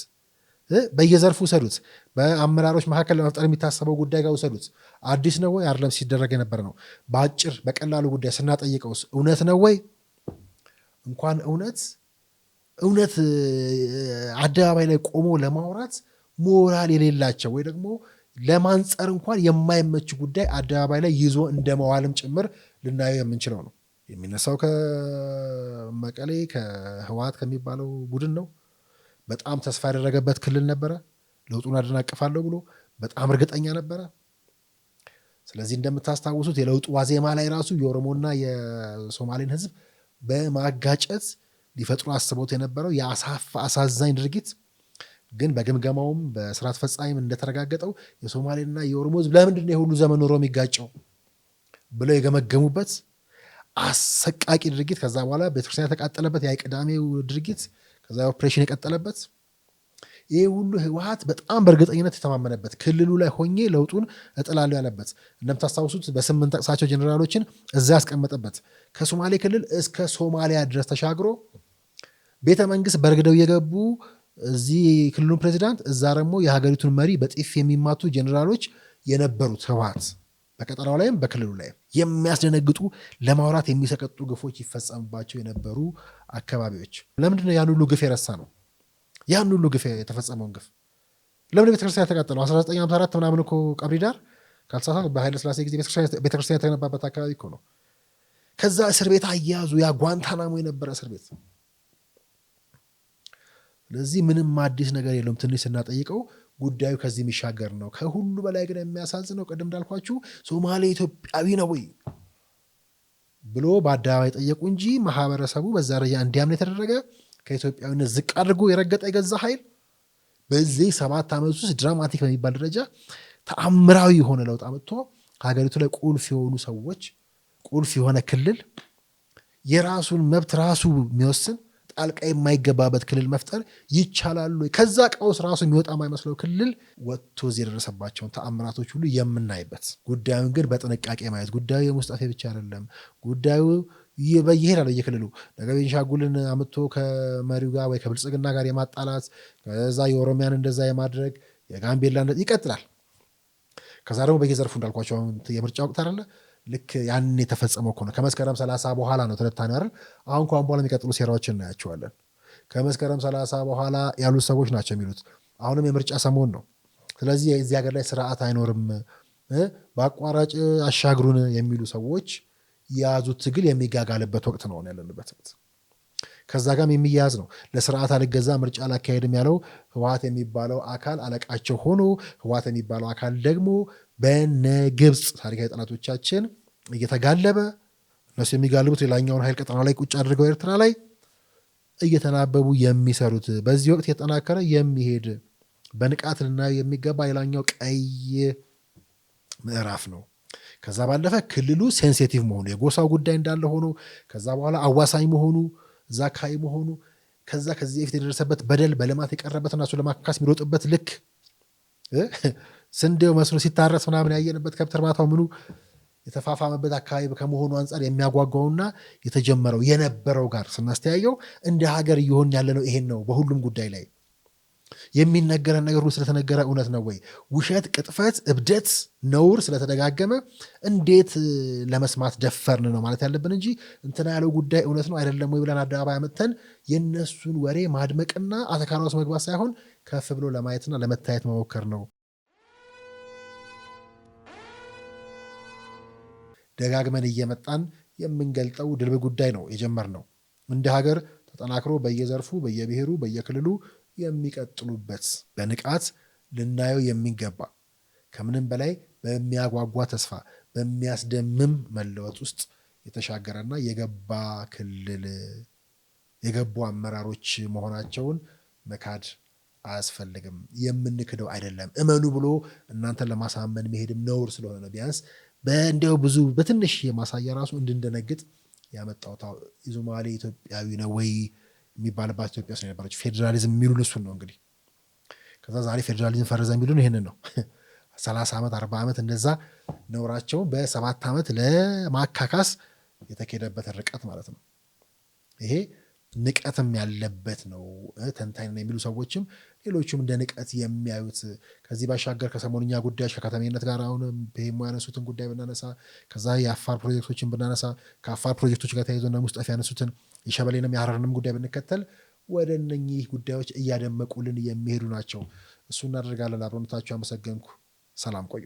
በየዘርፉ ውሰዱት፣ በአመራሮች መካከል ለመፍጠር የሚታሰበው ጉዳይ ጋር ውሰዱት። አዲስ ነው ወይ አይደለም? ሲደረግ የነበረ ነው። በአጭር በቀላሉ ጉዳይ ስናጠይቀውስ እውነት ነው ወይ? እንኳን እውነት አደባባይ ላይ ቆሞ ለማውራት ሞራል የሌላቸው ወይ ደግሞ ለማንጸር እንኳን የማይመች ጉዳይ አደባባይ ላይ ይዞ እንደመዋልም ጭምር ልናየው የምንችለው ነው። የሚነሳው ከመቀሌ ከህወሓት ከሚባለው ቡድን ነው። በጣም ተስፋ ያደረገበት ክልል ነበረ። ለውጡን አደናቅፋለሁ ብሎ በጣም እርግጠኛ ነበረ። ስለዚህ እንደምታስታውሱት የለውጡ ዋዜማ ላይ ራሱ የኦሮሞና የሶማሌን ህዝብ በማጋጨት ሊፈጥሩ አስቦት የነበረው አሳዛኝ ድርጊት ግን በግምገማውም በስራ አስፈጻሚም እንደተረጋገጠው የሶማሌና የኦሮሞ ህዝብ ለምንድን ነው የሁሉ ዘመን ኖሮ የሚጋጨው ብለው የገመገሙበት አሰቃቂ ድርጊት፣ ከዛ በኋላ ቤተክርስቲያን የተቃጠለበት ያ ቅዳሜው ድርጊት፣ ከዛ ኦፕሬሽን የቀጠለበት ይህ ሁሉ ህወሓት በጣም በእርግጠኝነት የተማመነበት ክልሉ ላይ ሆኜ ለውጡን እጥላለሁ ያለበት እንደምታስታውሱት በ8 ጠቅሳቸው ጀኔራሎችን እዛ ያስቀመጠበት ከሶማሌ ክልል እስከ ሶማሊያ ድረስ ተሻግሮ ቤተ መንግስት በርግደው የገቡ እዚህ ክልሉን ፕሬዚዳንት እዛ ደግሞ የሀገሪቱን መሪ በጥፊ የሚማቱ ጀኔራሎች የነበሩት ህወሓት በቀጠናው ላይም በክልሉ ላይም የሚያስደነግጡ ለማውራት የሚሰቀጡ ግፎች ይፈጸምባቸው የነበሩ አካባቢዎች። ለምንድነው ያን ሁሉ ግፍ የረሳ ነው? ያን ሁሉ ግፍ የተፈጸመውን ግፍ ለምን ቤተክርስቲያን የተቃጠለው? 1954 ምናምን እኮ ቀብሪ ዳር ካልተሳሳትኩ በኃይለ ሥላሴ ጊዜ ቤተክርስቲያን የተገነባበት አካባቢ እኮ ነው። ከዛ እስር ቤት አያያዙ ያ ጓንታናሞ የነበረ እስር ቤት። ስለዚህ ምንም አዲስ ነገር የለውም። ትንሽ ስናጠይቀው ጉዳዩ ከዚህ የሚሻገር ነው። ከሁሉ በላይ ግን የሚያሳዝነው ቅድም እንዳልኳችሁ ሶማሌ ኢትዮጵያዊ ነው ወይ ብሎ በአደባባይ ጠየቁ እንጂ ማህበረሰቡ በዛ ደረጃ እንዲያምን የተደረገ ከኢትዮጵያዊነት ዝቅ አድርጎ የረገጠ የገዛ ኃይል በዚህ 7 ዓመት ውስጥ ድራማቲክ በሚባል ደረጃ ተአምራዊ የሆነ ለውጥ አመጥቶ ሀገሪቱ ላይ ቁልፍ የሆኑ ሰዎች ቁልፍ የሆነ ክልል የራሱን መብት ራሱ የሚወስን ጣልቃ የማይገባበት ክልል መፍጠር ይቻላሉ? ከዛ ቀውስ ራሱ የሚወጣ የማይመስለው ክልል ወጥቶ እዚህ የደረሰባቸውን ተአምራቶች ሁሉ የምናይበት ጉዳዩን ግን በጥንቃቄ ማየት ጉዳዩ የሙስጠፌ ብቻ አይደለም። ጉዳዩ ይሄዳል በየክልሉ ነገ ቤንሻንጉልን አምጥቶ ከመሪው ጋር ወይ ከብልጽግና ጋር የማጣላት ከዛ የኦሮሚያን እንደዛ የማድረግ የጋምቤላ ይቀጥላል። ከዛ ደግሞ በየዘርፉ እንዳልኳቸው የምርጫ ወቅት አይደለ ልክ ያን የተፈጸመው እኮ ነው። ከመስከረም 30 በኋላ ነው ትንታኔ አይደል? አሁን በኋላ የሚቀጥሉ ሴራዎችን እናያቸዋለን። ከመስከረም 30 በኋላ ያሉት ሰዎች ናቸው የሚሉት። አሁንም የምርጫ ሰሞን ነው። ስለዚህ የዚህ ሀገር ላይ ስርዓት አይኖርም፣ በአቋራጭ አሻግሩን የሚሉ ሰዎች የያዙት ትግል የሚጋጋልበት ወቅት ነው ያለንበት። ከዛ ጋርም የሚያያዝ ነው። ለስርዓት አልገዛ ምርጫ አላካሄድም ያለው ህወሓት የሚባለው አካል አለቃቸው ሆኖ ህወሓት የሚባለው አካል ደግሞ በነ ግብፅ ታሪካዊ ጠላቶቻችን እየተጋለበ እነሱ የሚጋልቡት ሌላኛውን ኃይል ቀጠና ላይ ቁጭ አድርገው ኤርትራ ላይ እየተናበቡ የሚሰሩት በዚህ ወቅት የተጠናከረ የሚሄድ በንቃት ልናየው የሚገባ ሌላኛው ቀይ ምዕራፍ ነው። ከዛ ባለፈ ክልሉ ሴንሲቲቭ መሆኑ የጎሳው ጉዳይ እንዳለ ሆኖ ከዛ በኋላ አዋሳኝ መሆኑ እዛ አካባቢ መሆኑ ከዛ ከዚህ በፊት የደረሰበት በደል በልማት የቀረበትና እሱ ለማካካስ የሚሮጥበት ልክ ስንዴው መስሎ ሲታረስ ምናምን ያየንበት ከብት እርባታው ምኑ የተፋፋመበት አካባቢ ከመሆኑ አንጻር የሚያጓጓውና የተጀመረው የነበረው ጋር ስናስተያየው እንደ ሀገር እየሆን ያለ ነው። ይሄን ነው በሁሉም ጉዳይ ላይ የሚነገረን ነገር ሁሉ ስለተነገረ እውነት ነው ወይ? ውሸት፣ ቅጥፈት፣ እብደት፣ ነውር ስለተደጋገመ እንዴት ለመስማት ደፈርን ነው ማለት ያለብን እንጂ እንትና ያለው ጉዳይ እውነት ነው አይደለም ወይ ብለን አደባባይ አመጥተን የነሱን ወሬ ማድመቅና አተካራ ውስጥ መግባት ሳይሆን ከፍ ብሎ ለማየትና ለመታየት መሞከር ነው። ደጋግመን እየመጣን የምንገልጠው ድልብ ጉዳይ ነው የጀመርነው። እንደ ሀገር ተጠናክሮ በየዘርፉ በየብሔሩ በየክልሉ የሚቀጥሉበት በንቃት ልናየው የሚገባ ከምንም በላይ በሚያጓጓ ተስፋ በሚያስደምም መለወጥ ውስጥ የተሻገረና የገባ ክልል የገቡ አመራሮች መሆናቸውን መካድ አያስፈልግም። የምንክደው አይደለም። እመኑ ብሎ እናንተን ለማሳመን መሄድም ነውር ስለሆነ ነው። ቢያንስ በእንዲያው ብዙ በትንሽ የማሳያ ራሱ እንድንደነግጥ ያመጣው ሶማሌ ኢትዮጵያዊ ነው ወይ የሚባልባት ኢትዮጵያ ውስጥ የነበረች ፌዴራሊዝም የሚሉን እሱን ነው። እንግዲህ ከዛ ዛሬ ፌዴራሊዝም ፈረዘ የሚሉን ይህንን ነው። 30 ዓመት 40 ዓመት እንደዛ ነውራቸውን በ7 ዓመት ለማካካስ የተኬደበት ርቀት ማለት ነው። ይሄ ንቀትም ያለበት ነው። ተንታኝ ነው የሚሉ ሰዎችም ሌሎቹም እንደ ንቀት የሚያዩት ከዚህ ባሻገር ከሰሞንኛ ጉዳዮች ከከተሜነት ጋር አሁን በሄሞ ያነሱትን ጉዳይ ብናነሳ ከዛ የአፋር ፕሮጀክቶችን ብናነሳ ከአፋር ፕሮጀክቶች ጋር ተያይዞ እና ሙስጠፌ ያነሱትን የሸበሌንም የሀረርንም ጉዳይ ብንከተል ወደ እነኚህ ጉዳዮች እያደመቁልን የሚሄዱ ናቸው። እሱ እናደርጋለን። አብሮነታችሁ አመሰገንኩ። ሰላም ቆዩ።